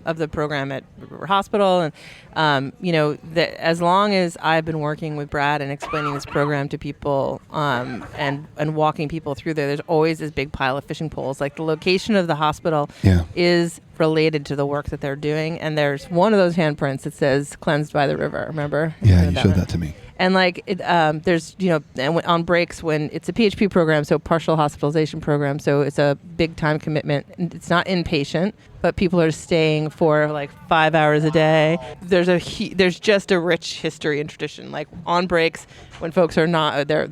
of the program at River Hospital, and as long as I've been working with Brad and explaining this program to people and walking people through there's always this big pile of fishing poles. Like the location of the hospital is related to the work that they're doing, and there's one of those handprints that says "cleansed by the river." Remember? Yeah, you showed that to me. And there's and on breaks, when it's a PHP program, so partial hospitalization program, so it's a big time commitment. It's not inpatient, but people are staying for 5 hours a day. There's just a rich history and tradition. On breaks, when folks are not they're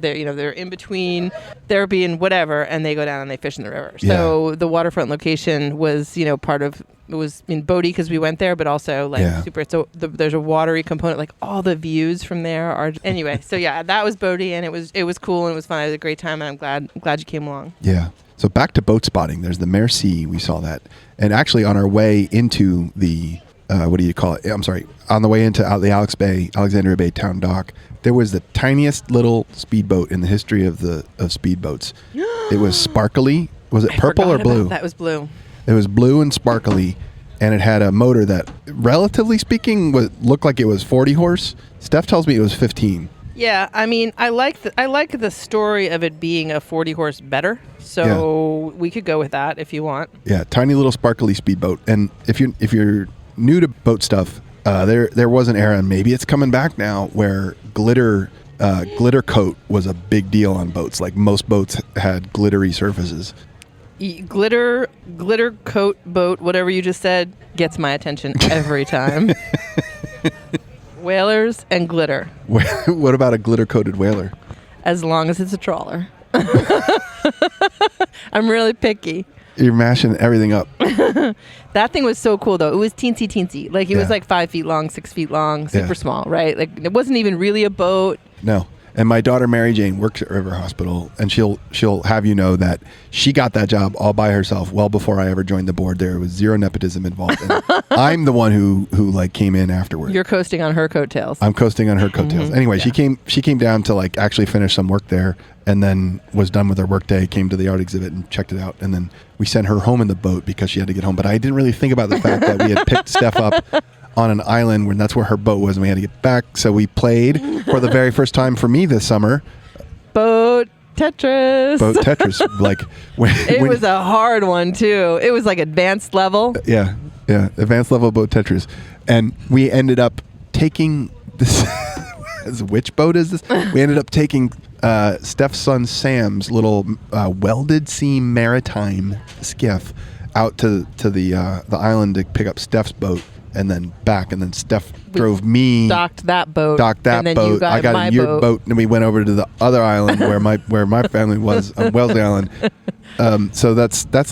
in between therapy and whatever, and they go down and they fish in the river. Yeah. So the waterfront location was part of. It was in Boaty because we went there, but also super. So there's a watery component. All the views from there are anyway. So yeah, that was Boaty, and it was cool and it was fun. It was a great time, and I'm glad you came along. Yeah. So back to boat spotting. There's the Merci. We saw that, and actually on our way into the what do you call it? I'm sorry. On the way into the Alexandria Bay Town Dock, there was the tiniest little speedboat in the history of speedboats. It was sparkly. Was it purple or blue? That was blue. It was blue and sparkly, and it had a motor that, relatively speaking, looked like it was 40 horse. Steph tells me it was 15. Yeah, I mean, I like the story of it being a 40 horse better. So we could go with that if you want. Yeah, tiny little sparkly speedboat. And if you're new to boat stuff, there was an era, and maybe it's coming back now, where glitter coat was a big deal on boats. Most boats had glittery surfaces. Glitter coat boat, whatever you just said, gets my attention every time. Whalers and glitter. What about a glitter coated whaler? As long as it's a trawler. I'm really picky. You're mashing everything up. That thing was so cool, though. It was teensy. Like, it was like 5 feet long, 6 feet long, super small, right? Like, it wasn't even really a boat. No. And my daughter Mary Jane works at River Hospital, and she'll have you know that she got that job all by herself well before I ever joined the board. There was zero nepotism involved. And I'm the one who like came in afterward. You're coasting on her coattails. I'm coasting on her coattails. Anyway, she came down to like actually finish some work there, and then was done with her work day, came to the art exhibit and checked it out, and then we sent her home in the boat because she had to get home. But I didn't really think about the fact that we had picked Steph up on an island when that's where her boat was, and we had to get back. So we played for the very first time for me this summer. Boat Tetris. Like it was a hard one too. It was like advanced level. Yeah, advanced level boat Tetris, and we ended up taking this. Which boat is this? We ended up taking Steph's son Sam's little welded seam maritime skiff out to the island to pick up Steph's boat. And then back, and then Steph drove me. Docked that boat. And then you got I got your boat, and we went over to the other island where my family was on Wellesley Island. So that was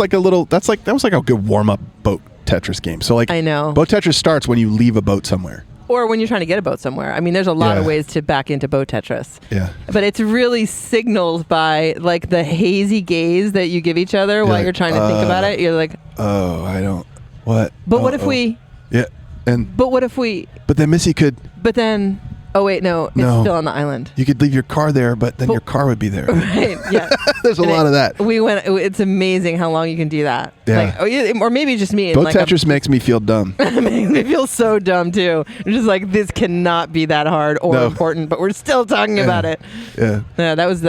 like a good warm up boat Tetris game. So like I know boat Tetris starts when you leave a boat somewhere, or when you're trying to get a boat somewhere. I mean, there's a lot of ways to back into boat Tetris. Yeah, but it's really signaled by like the hazy gaze that you give each other while you're trying to think about it. You're like, oh, I don't what. But what if we? Yeah. But what if we... But then Missy could... But then... Oh, wait, no. It's still on the island. You could leave your car there, but then your car would be there. Right, yeah. There's a lot of that. It's amazing how long you can do that. Yeah. Like, or maybe just me. Boat Tetris makes me feel dumb. It makes me feel so dumb, too. I'm just like, this cannot be that hard or important, but we're still talking about it. Yeah. Yeah, that was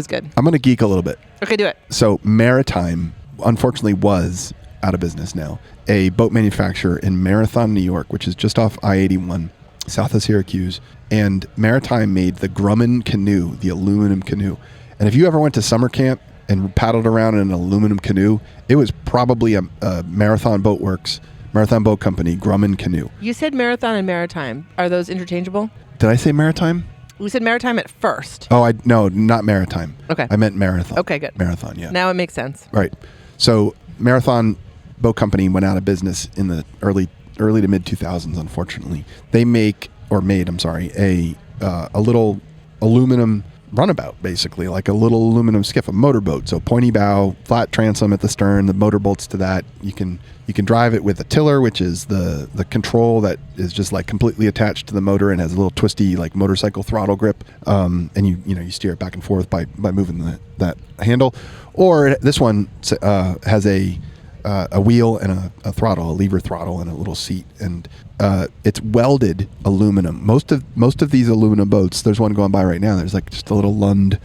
good. I'm going to geek a little bit. Okay, do it. So Maritime, unfortunately, was out of business now. A boat manufacturer in Marathon, New York, which is just off I-81, south of Syracuse. And Maritime made the Grumman canoe, the aluminum canoe. And if you ever went to summer camp and paddled around in an aluminum canoe, it was probably a Marathon Boat Company Grumman canoe. You said Marathon and Maritime. Are those interchangeable? Did I say Maritime? We said Maritime at first. Oh, no, not Maritime. Okay. I meant Marathon. Okay, good. Marathon, yeah. Now it makes sense. Right. So Marathon Boat Company went out of business in the early to mid 2000s. Unfortunately, they made a little aluminum runabout, basically like a little aluminum skiff, a motorboat. So pointy bow, flat transom at the stern, the motor bolts to that. You can drive it with a tiller, which is the control that is just like completely attached to the motor and has a little twisty like motorcycle throttle grip. And you steer it back and forth by moving that handle. Or this one has a wheel and a throttle, a lever throttle, and a little seat, and it's welded aluminum. Most of these aluminum boats, there's one going by right now. There's like just a little Lund,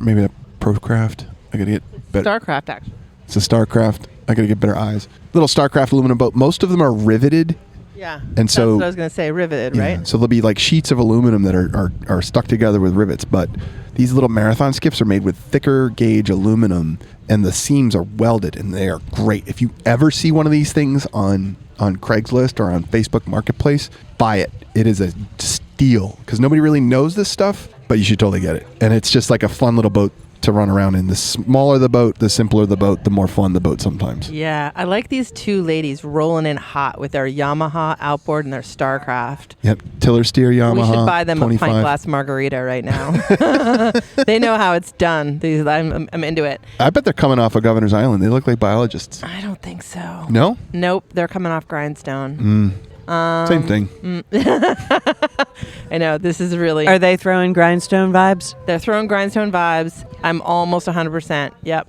maybe a Procraft. I gotta get better. Starcraft, actually. It's a Starcraft. I gotta get better eyes. Little Starcraft aluminum boat. Most of them are riveted. Yeah, and so that's what I was gonna say, riveted, right? So there'll be like sheets of aluminum that are stuck together with rivets, but these little Marathon skiffs are made with thicker gauge aluminum, and the seams are welded, and they are great. If you ever see one of these things on Craigslist or on Facebook Marketplace, buy it. It is a steal because nobody really knows this stuff, but you should totally get it. And it's just like a fun little boat to run around in. The smaller the boat, the simpler the boat, the more fun the boat sometimes. Yeah, I like these two ladies rolling in hot with their Yamaha outboard and their Starcraft. Yep, tiller steer Yamaha. We should buy them 25. a pint glass margarita right now. They know how it's done. I'm into it. I bet they're coming off of Governor's Island. They look like biologists. I don't think so. No? Nope, they're coming off Grindstone. Same thing. I know, this is really... Are they throwing Grindstone vibes? They're throwing Grindstone vibes. I'm almost 100%. Yep.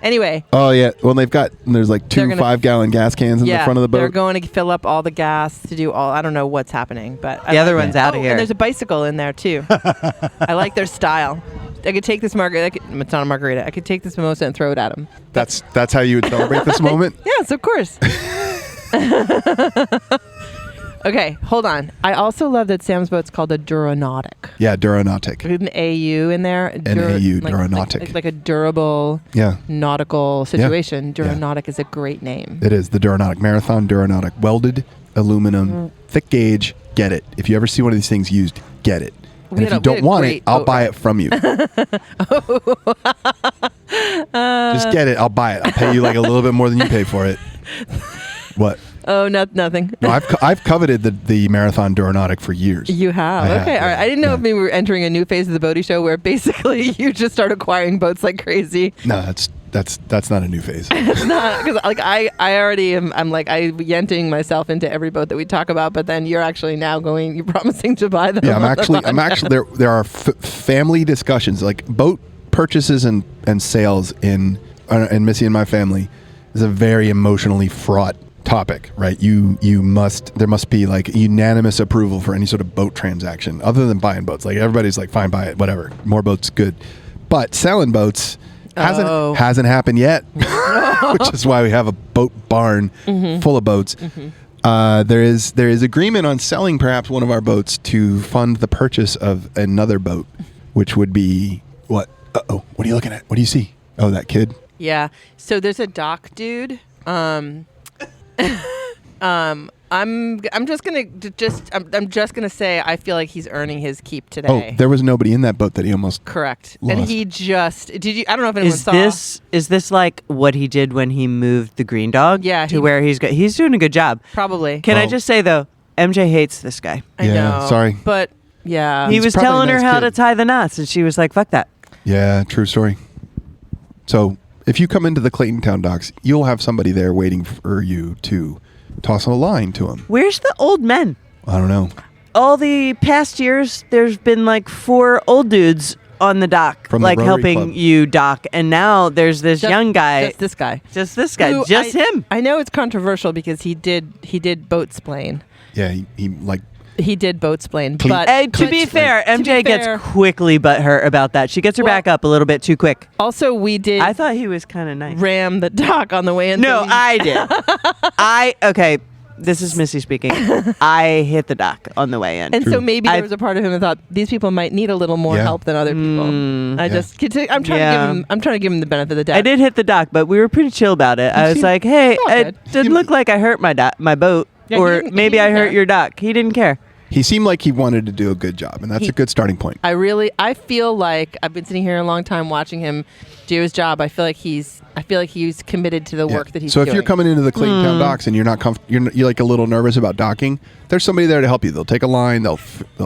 Anyway. Oh, yeah. Well, there's like two 5-gallon gas cans in the front of the boat. They're going to fill up all the gas to do I don't know what's happening, but... The other one's out of here. And there's a bicycle in there, too. I like their style. I could take this margarita. It's not a margarita. I could take this mimosa and throw it at them. That's how you would celebrate this moment? Yes, of course. Okay, hold on. I also love that Sam's boat's called a Duronautic. Yeah, Duronautic. With an AU in there. Duronautic. Like a durable nautical situation. Duronautic is a great name. It is. The Duronautic. Marathon Duronautic. Welded aluminum, thick gauge. Get it. If you ever see one of these things used, get it. And if you don't want it, I'll buy it from you. Just get it. I'll buy it. I'll pay you like a little bit more than you pay for it. What? Oh, nothing. No, I've coveted the Marathon Duronautic for years. You have? Okay, all right. I didn't know if maybe we were entering a new phase of the Boaty Show where basically you just start acquiring boats like crazy. No, that's not a new phase. It's not, because like I already am. I'm like I'm yenting myself into every boat that we talk about, but then you're actually now you're promising to buy them. Yeah, I'm actually there are family discussions, like boat purchases and sales in Missy and my family is a very emotionally fraught topic, right? There must be like unanimous approval for any sort of boat transaction other than buying boats. Like everybody's like, fine, buy it, whatever. More boats, good. But selling boats hasn't happened yet, which is why we have a boat barn full of boats. There is agreement on selling perhaps one of our boats to fund the purchase of another boat, which would be what? What are you looking at? What do you see? Oh, that kid. Yeah. So there's a dock dude. I'm just gonna say I feel like he's earning his keep today. Oh, there was nobody in that boat that he almost correct. lost. And he did you? I don't know if anyone saw. Is this like what he did when he moved the green dog? Yeah, to where he's doing a good job. Probably. Can I just say though, MJ hates this guy. I know. Sorry, but yeah, He was probably telling a her nice how kid. to tie the knots, and she was like, "Fuck that." Yeah, true story. So if you come into the Clayton Town docks, you'll have somebody there waiting for you to toss a line to him. Where's the old men? I don't know. All the past years, there's been like 4 old dudes on the dock, From the like Rotary helping Club. you dock, and now there's this young guy. just this guy. Just this guy. Who Just him. I know it's controversial because he did boat splain. Yeah, he like He did boat splain, Clean- but And to be fair, MJ gets quickly butthurt about that. She gets her back up a little bit too quick. also we did. I thought he was kind of nice. ram the dock on the way in. No, so we- I did. Okay, this is Missy speaking. I hit the dock on the way in. And so True. maybe there was a part of him that thought these people might need a little more Yeah. help than other people. I'm trying to give him the benefit of the doubt. I did hit the dock, but we were pretty chill about it. I was seemed- like, hey, all it good. didn't look like I hurt my boat. Yeah, he or didn't- maybe he I didn't hurt care. your dock. He didn't care. he seemed like he wanted to do a good job, and that's a good starting point. I feel like I've been sitting here a long time watching him do his job. I feel like he's committed to the Yeah. work that he's So doing. if you're coming into the Clayton Town docks and you're not you're like a little nervous about docking, there's somebody there to help you. They'll take a line. They'll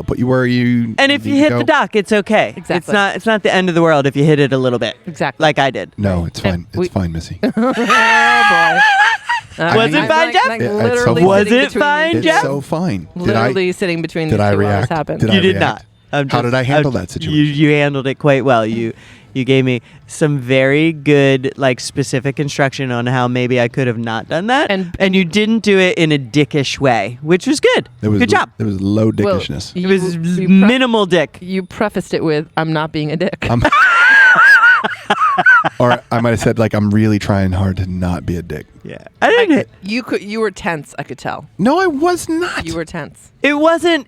put you where you. And if you need to hit go. the dock, it's okay. Exactly. It's not the end of the world if you hit it a little bit. Exactly. Like I did. No, it's And fine. It's fine, Missy. oh boy. Was it fine, Jeff? It's so literally fine. Was sitting it between fine, these It's two. Jeff? so fine. Literally sitting between Did these I two while this react? happened. Did I You did react? not. How did I handle that situation? You handled it quite well. You gave me some very good, like, specific instruction on how maybe I could have not done that, and you didn't do it in a dickish way, which was good. Good job. There was low dickishness. It was minimal dick. You prefaced it with, "I'm not being a dick." Or I might have said, like, I'm really trying hard to not be a dick. Yeah, I didn't. You were tense. I could tell. No, I was not. You were tense. It wasn't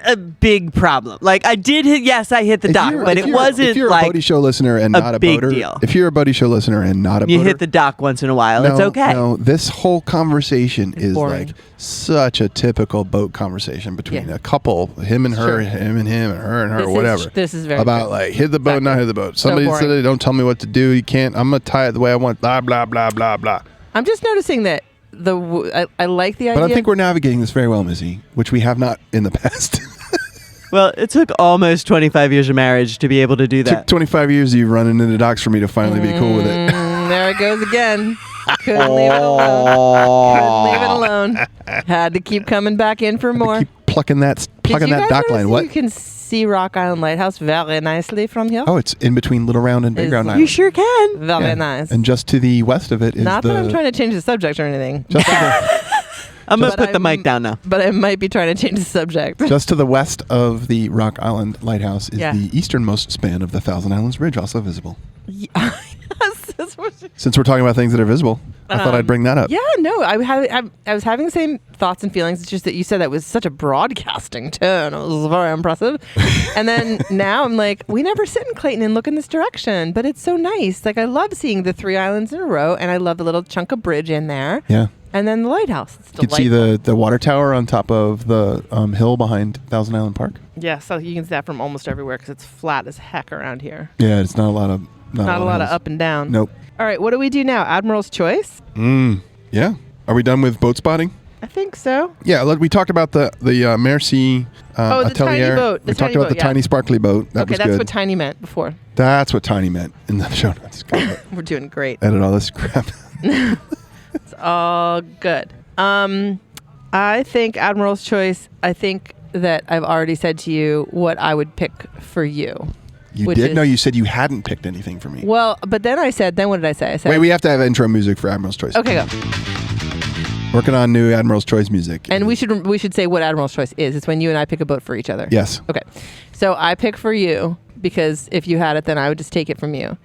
a big problem. Like I did hit. Yes, I hit the dock, but it wasn't If you're like a Boaty Show listener and a not a big boater, deal. if you're a Boaty Show listener and not a you boater, hit the dock once in a while. It's okay. No, this whole conversation is boring. like such a typical boat conversation between a couple, him and her, Sure. him and him, and her and her, This is- whatever. this is very about true. like hit the boat, Exactly. not hit the boat. So Somebody boring. said, "Don't tell me what to do. You can't. I'm gonna tie it the way I want." Blah blah blah blah blah. I'm just noticing that I like the idea. But I think we're navigating this very well, Missy, which we have not in the past. Well, it took almost 25 years of marriage to be able to do It took that. 25 years of you running into docks for me to finally be cool with it. There it goes again. Couldn't leave it alone. Couldn't leave it alone. Had to keep coming back in for more. Keep plucking that Did you guys dock notice line. that What? You can see Rock Island Lighthouse very nicely from here. Oh, it's in between Little Round and Big Is- Round You Island. You sure can. Very Yeah. nice. And just to the west of it is Not the. that I'm trying to change the subject or anything, just, to the I'm gonna But put the I'm- mic down now. but I might be trying to change the subject. just to the west of the Rock Island Lighthouse is Yeah. the easternmost span of the Thousand Islands Bridge, also visible. Yes, that's what you- Since we're talking about things that are visible, I thought I'd bring that up. Yeah, no, I was having the same thoughts and feelings. It's just that you said that was such a broadcasting tone. It was very impressive. And then now I'm like, we never sit in Clayton and look in this direction, but it's so nice. Like I love seeing the 3 islands in a row, and I love the little chunk of bridge in there. Yeah. And then the lighthouse. It's You could see delightful. the water tower on top of the hill behind Thousand Island Park. Yeah, so you can see that from almost everywhere because it's flat as heck around here. Yeah, it's not a lot of Not a lot of up and down. Nope. All right, what do we do now? Admiral's Choice? Yeah. Are we done with boat spotting? I think so. Yeah, we talked about the Merci the Atelier. tiny boat. We talked about the tiny sparkly boat. That was that's good. what tiny meant before. That's what tiny meant in the show notes. We're doing great. Edit all this crap. It's all good. I think Admiral's Choice, I think that I've already said to you what I would pick for you. You did? No, you said you hadn't picked anything for me. Well, but then what did I say? I said, wait, we have to have intro music for Admiral's Choice. Okay, go. Working on new Admiral's Choice music. And we should say what Admiral's Choice is. It's when you and I pick a boat for each other. Yes. Okay. So I pick for you because if you had it, then I would just take it from you.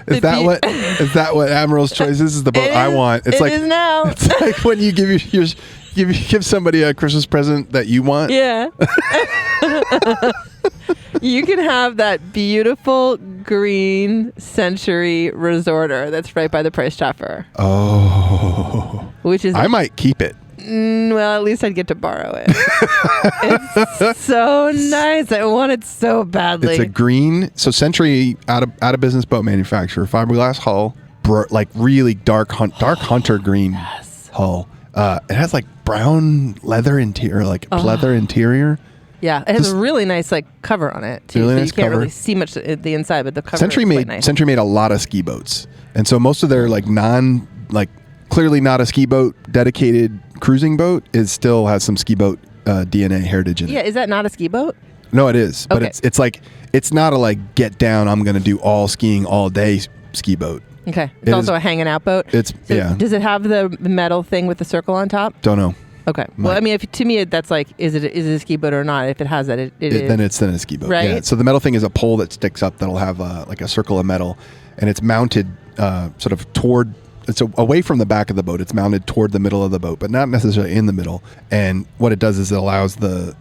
Is that what Admiral's Choice is? Is the boat I want? It is now. It's like when you give somebody a Christmas present that you want. Yeah. You can have that beautiful green Century Resorter that's right by the Price Chopper. Oh. Which is I might keep it. Well, at least I'd get to borrow it. It's so nice. I want it so badly. It's a green. So Century, out of business boat manufacturer, fiberglass hull, like really dark hunter green hull. It has like brown leather interior, like pleather interior. Yeah, it has a really nice cover on it too. Really so nice you can't cover. really see much of the inside, but the cover Century is made quite nice. Century made a lot of ski boats, and so most of their clearly not a ski boat dedicated cruising boat still has some ski boat DNA heritage in it. Yeah, is that not a ski boat? No, it is, but Okay. it's not a get down. I'm going to do all skiing all day ski boat. Okay, it's also a hanging out boat. Yeah. Does it have the metal thing with the circle on top? Don't know. Okay. Well, I mean, to me, that's is it a ski boat or not? If it has that, it is. Then it's a ski boat. Right? Yeah. So the metal thing is a pole that sticks up that'll have a circle of metal, and it's mounted sort of toward. It's away from the back of the boat. It's mounted toward the middle of the boat, but not necessarily in the middle. And what it does is it allows the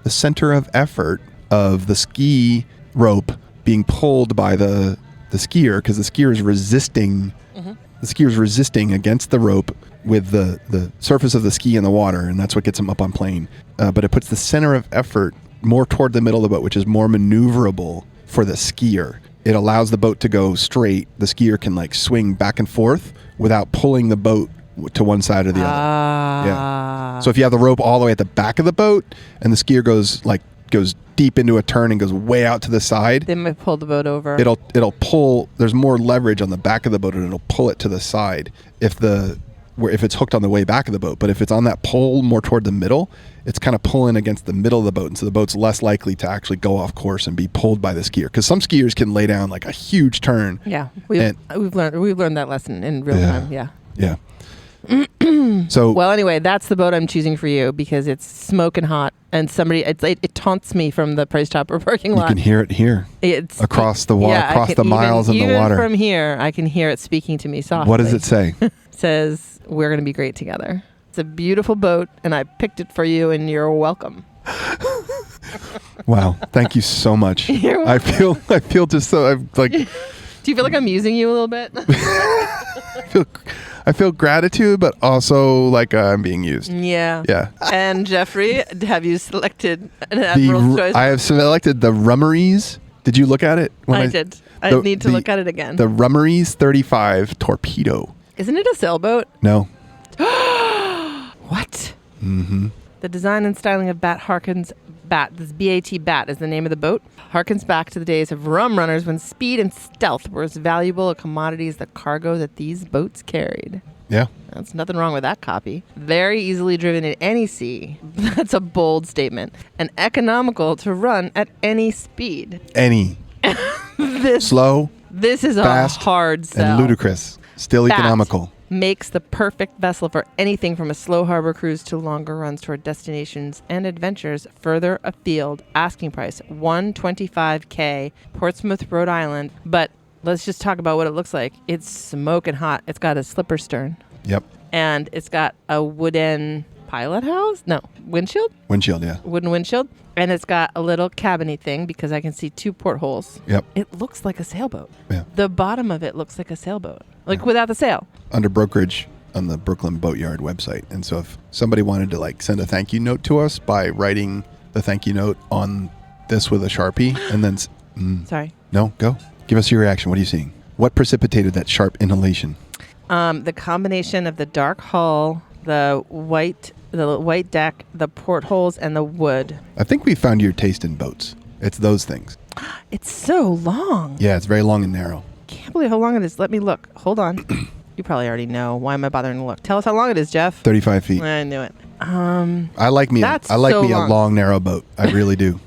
center of effort of the ski rope being pulled by the skier, because the skier is resisting. Mm-hmm. The skier is resisting against the rope with the surface of the ski in the water, and that's what gets them up on plane. But it puts the center of effort more toward the middle of the boat, which is more maneuverable for the skier. It allows the boat to go straight. The skier can swing back and forth without pulling the boat to one side or the other. Yeah. So if you have the rope all the way at the back of the boat and the skier goes deep into a turn and goes way out to the side, they might pull the boat over. It'll pull. There's more leverage on the back of the boat, and it'll pull it to the side if it's hooked on the way back of the boat. But if it's on that pole more toward the middle, it's kind of pulling against the middle of the boat, and so the boat's less likely to actually go off course and be pulled by the skier. Because some skiers can lay down a huge turn. Yeah, we've learned that lesson in real time. Yeah. Yeah. So well, anyway, that's the boat I'm choosing for you because it's smoking hot, and it taunts me from the Price Chopper parking lot. You can hear it here. It's across the wall, across the miles in the water. Even from here, I can hear it speaking to me softly. What does it say? It says, "We're going to be great together." It's a beautiful boat, and I picked it for you, and you're welcome. Wow! Thank you so much. You're welcome. I feel just so Do you feel like I'm using you a little bit? I feel gratitude, but also like I'm being used. Yeah. Yeah. And Jeffrey, have you selected an Admiral's Choice? I have selected the Rumery's. Did you look at it? I did. I need to look at it again. The Rumery's 35 Torpedo. Isn't it a sailboat? No. What? Mm-hmm. The design and styling of this B-A-T Bat is the name of the boat, harkens back to the days of rum runners when speed and stealth were as valuable a commodity as the cargo that these boats carried. Yeah. That's nothing wrong with that copy. Very easily driven in any sea. That's a bold statement. And economical to run at any speed. Any. Slow. This is fast, a hard sell. And ludicrous. Still economical. Makes the perfect vessel for anything from a slow harbor cruise to longer runs toward destinations and adventures further afield. Asking price $125K, Portsmouth, Rhode Island. But let's just talk about what it looks like. It's smoking hot. It's got a slipper stern. Yep. And it's got a wooden pilot house? No, windshield? Windshield, yeah. Wooden windshield. And it's got a little cabiny thing because I can see 2 portholes. Yep. It looks like a sailboat. Yeah. The bottom of it looks like a sailboat. Without the sail. Under brokerage on the Brooklyn Boatyard website. And so if somebody wanted to send a thank you note to us by writing the thank you note on this with a Sharpie and then... Sorry. No, go. Give us your reaction. What are you seeing? What precipitated that sharp inhalation? The combination of the dark hull, the white deck, the portholes, and the wood. I think we found your taste in boats. It's those things. It's so long. Yeah, it's very long and narrow. Can't believe how long it is. Let me look. Hold on. You probably already know. Why am I bothering to look? Tell us how long it is, Jeff. 35 feet. I knew it. I like me a long, narrow boat. I really do.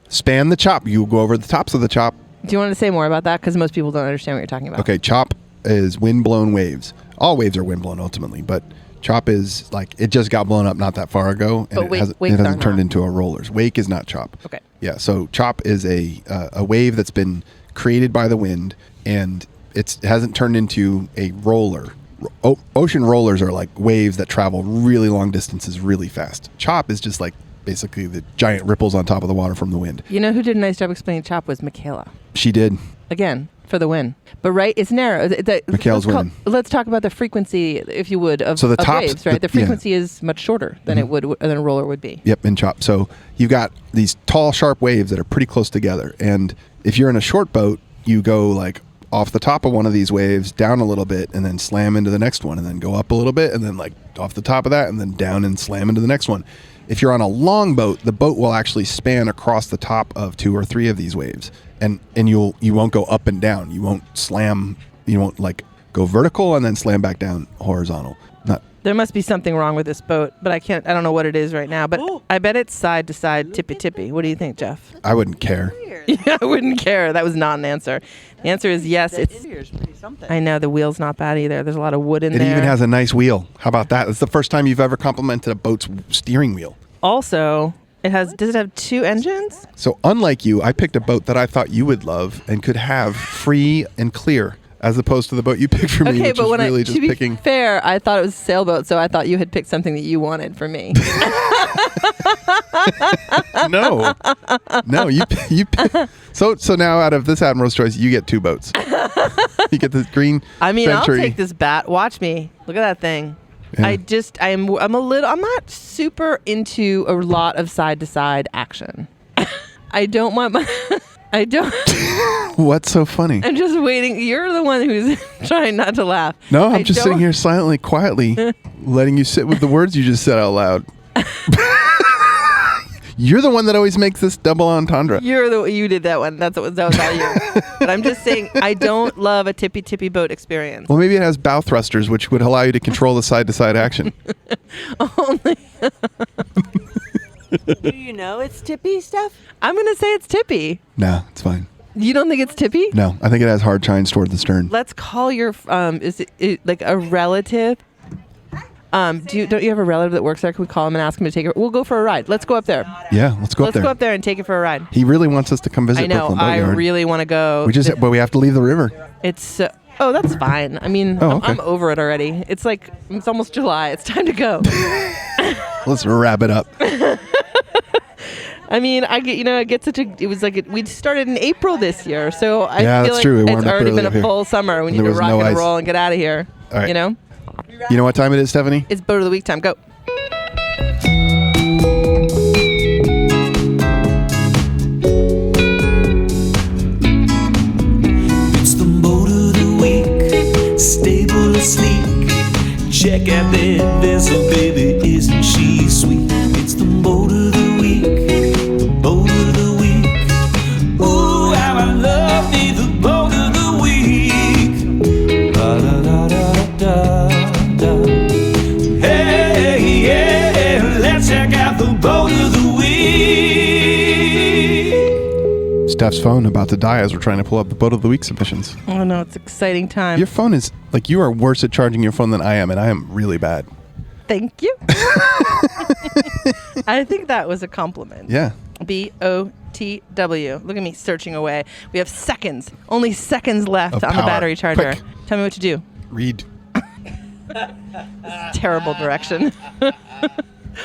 Span the chop. You go over the tops of the chop. Do you want to say more about that? Because most people don't understand what you're talking about. Okay, chop is wind-blown waves. All waves are wind-blown ultimately, but chop is like it just got blown up not that far ago, and but it hasn't turned into a rollers. Wake is not chop. Okay. Yeah, so chop is a wave that's been created by the wind, and it hasn't turned into a roller. Ocean rollers are like waves that travel really long distances really fast. Chop is just like basically the giant ripples on top of the water from the wind. You know who did a nice job explaining chop was Michaela. She did. Again, for the win. But right, it's narrow. Michaela's winning. Let's talk about the frequency, if you would, of the tops, waves, right? The frequency is much shorter than than a roller would be. Yep, in chop. So you've got these tall, sharp waves that are pretty close together. And if you're in a short boat, you go like off the top of one of these waves, down a little bit, and then slam into the next one, and then go up a little bit, and then like off the top of that, and then down and slam into the next one. If you're on a long boat, the boat will actually span across the top of 2 or 3 of these waves, and you won't go up and down. You won't slam. You won't like go vertical and then slam back down horizontal. There must be something wrong with this boat, but I don't know what it is right now. But I bet it's side to side, tippy tippy. What do you think, Jeff? I wouldn't care. Yeah, I wouldn't care. That was not an answer. The answer is yes. It's pretty something. I know the wheel's not bad either. There's a lot of wood in there. It even has a nice wheel. How about that? It's the first time you've ever complimented a boat's steering wheel. Also, does it have 2 engines? So unlike you, I picked a boat that I thought you would love and could have free and clear, as opposed to the boat you picked for me, which is really just picking. To be fair, I thought it was a sailboat, so I thought you had picked something that you wanted for me. No, you. So now out of this Admiral's Choice, you get 2 boats. You get this green. I mean, Century. I'll take this bat. Watch me. Look at that thing. Yeah. I'm not super into a lot of side to side action. I don't. What's so funny? I'm just waiting. You're the one who's trying not to laugh. No, I'm just sitting here silently, quietly, letting you sit with the words you just said out loud. You're the one that always makes this double entendre. You did that one. That was all you. But I'm just saying, I don't love a tippy boat experience. Well, maybe it has bow thrusters, which would allow you to control the side to side action. Only. Do you know it's tippy stuff? I'm going to say it's tippy. No, it's fine. You don't think it's tippy? No, I think it has hard chines toward the stern. Let's call your is it like a relative? Don't you have a relative that works there? Can we call him and ask him to take it? We'll go for a ride. Let's go up there. Yeah, let's go up there. Let's go up there and take it for a ride. He really wants us to come visit. I know. Brooklyn I Boatyard. really want to go. But we have to leave the river. It's. Oh, that's fine. I mean, okay. I'm over it already. It's almost July. It's time to go. Let's wrap it up. I mean, we started in April this year, so I feel like true. it's already been a full summer. We need to rock and roll and get out of here. All right. You know? You know what time it is, Stephanie? It's Boat of the Week time. Go. It's the boat of the week, stable and sleek. Check out that vessel, baby, isn't she sweet? It's the boat of the week, the boat of the week. Ooh, how I love me the boat of the week. La da da da da da. Hey, yeah, let's check out the boat of the week. Steph's phone about to die as we're trying to pull up the Boat of the Week submissions. Oh no, it's exciting time. Your phone is like, you are worse at charging your phone than I am, and I am really bad. Thank you. I think that was a compliment. Yeah. BOTW. Look at me searching away. We have seconds. Only seconds left on the battery charger. Quick. Tell me what to do. Read. Terrible direction.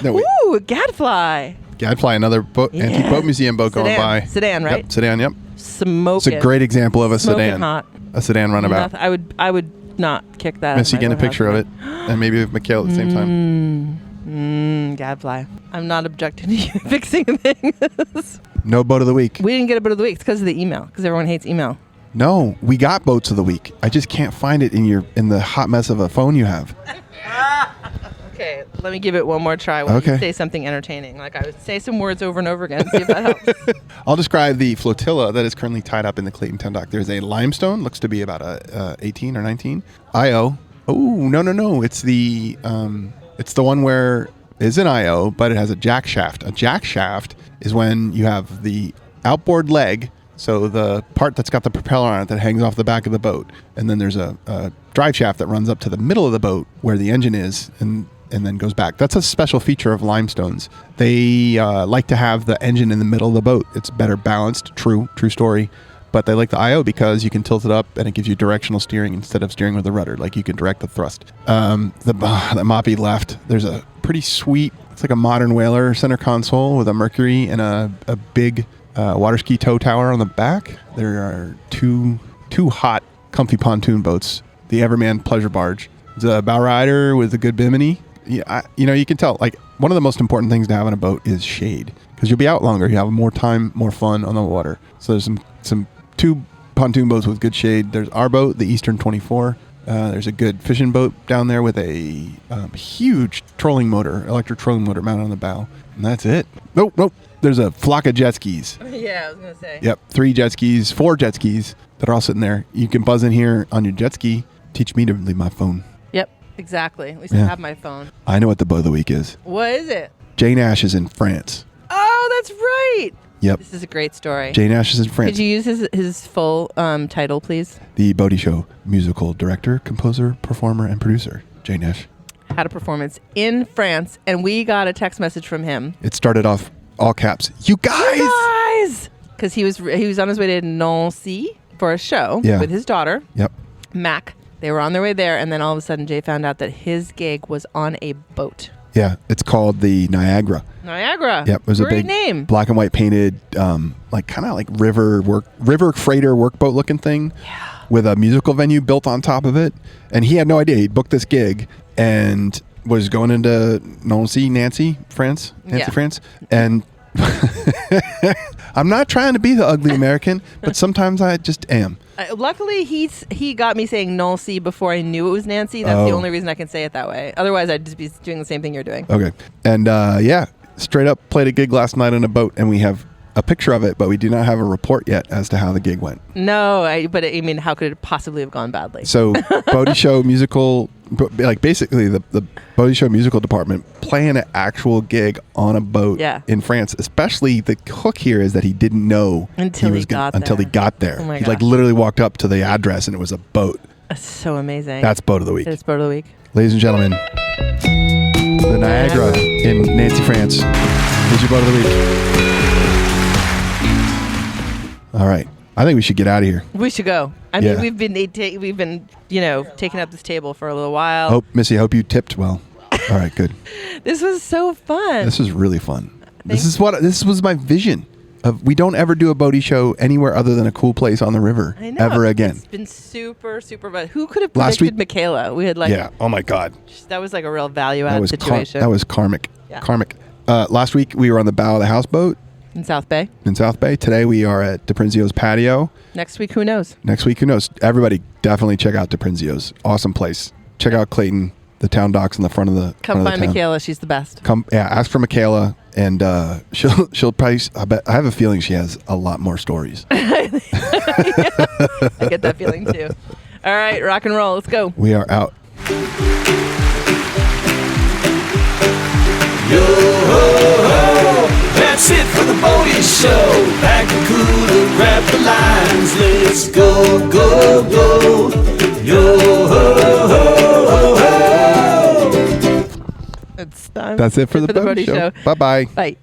No, wait. Ooh, gadfly. Gadfly, another antique boat museum boat going by. Sedan, right? Yep, sedan, yep. Smoking. It's a great example of a sedan. Hot. A sedan runabout. I would not kick that. Missy, get a picture of it. And maybe with Mikhail at the same time. Gadfly. I'm not objecting to you fixing things. No boat of the week. We didn't get a boat of the week. It's because of the email. Because everyone hates email. No, we got boats of the week. I just can't find it in the hot mess of a phone you have. Okay, let me give it one more try. When you say something entertaining, like I would say some words over and over again. See if that helps. I'll describe the flotilla that is currently tied up in the Clayton Town Dock. There's a limestone, looks to be about a 18 or 19 IO. Oh no! It's the one where is an IO, but it has a jack shaft. A jack shaft is when you have the outboard leg. So the part that's got the propeller on it that hangs off the back of the boat. And then there's a drive shaft that runs up to the middle of the boat where the engine is and then goes back. That's a special feature of limestones. They like to have the engine in the middle of the boat. It's better balanced, true story. But they like the IO because you can tilt it up and it gives you directional steering instead of steering with a rudder. Like you can direct the thrust. The Moppy left, there's a pretty sweet, it's like a modern whaler center console with a Mercury and a big water ski tow tower on the back. There are two hot, comfy pontoon boats. The Everman pleasure barge. It's a bow rider with a good bimini. Yeah, you can tell. Like one of the most important things to have on a boat is shade because you'll be out longer. You have more time, more fun on the water. So there's some two pontoon boats with good shade. There's our boat, the Eastern 24. There's a good fishing boat down there with a huge electric trolling motor mounted on the bow. And that's it. Nope. There's a flock of jet skis. Yeah, I was going to say. Yep, 4 jet skis that are all sitting there. You can buzz in here on your jet ski. Teach me to leave my phone. Yep, exactly. At least I have my phone. I know what the boat of the week is. What is it? Jane Ash is in France. Oh, that's right. Yep. This is a great story. Jane Ash is in France. Could you use his full title, please? The Boaty Show musical director, composer, performer, and producer, Jane Ash. Had a performance in France, and we got a text message from him. It started off all caps. You guys! Because he was on his way to Nancy for a show with his daughter. Yep. Mac. They were on their way there, and then all of a sudden, Jay found out that his gig was on a boat. Yeah, it's called the Niagara. Yep, it was great a big name. Black and white painted, kind of like river freighter workboat looking thing, with a musical venue built on top of it. And he had no idea. He'd booked this gig and was going into Nancy, France, and I'm not trying to be the ugly American, but sometimes I just am. Luckily, he got me saying Nancy before I knew it was Nancy. That's the only reason I can say it that way. Otherwise, I'd just be doing the same thing you're doing. Okay. And straight up played a gig last night on a boat, and we have a picture of it, but we do not have a report yet as to how the gig went. No, how could it possibly have gone badly? So Boaty Show musical, basically the Boaty Show musical department playing an actual gig on a boat in France. Especially the hook here is that he didn't know until he got there. Oh my he gosh. Literally walked up to the address and it was a boat. That's so amazing. That's boat of the week. It's boat of the week. Ladies and gentlemen, the Niagara in Nancy, France is your boat of the week. All right. I think we should get out of here. We should go. I mean, we've been taking up this table for a little while. Missy, hope you tipped well. All right, good. This was so fun. This was really fun. This was my vision of we don't ever do a Boaty Show anywhere other than a cool place on the river ever again. It's been super, super fun. Who could have predicted Michaela? We had oh my God. That was like a real value add situation. That was karmic. Yeah. Karmic. Last week we were on the bow of the houseboat. In South Bay. Today we are at DePrinzio's patio. Next week, who knows? Everybody definitely check out DePrinzio's. Awesome place. Check out Clayton, the town docks in the front of the Come find Michaela. She's the best. Ask for Michaela, and she'll probably. I have a feeling she has a lot more stories. I get that feeling too. All right, rock and roll. Let's go. We are out. Yo ho ho, that's it for the Boaty Show. Pack the cooler, grab the lines, let's go, go, go. Yo ho ho ho ho. It's time. That's it for the Boaty Show. Bye-bye. Bye.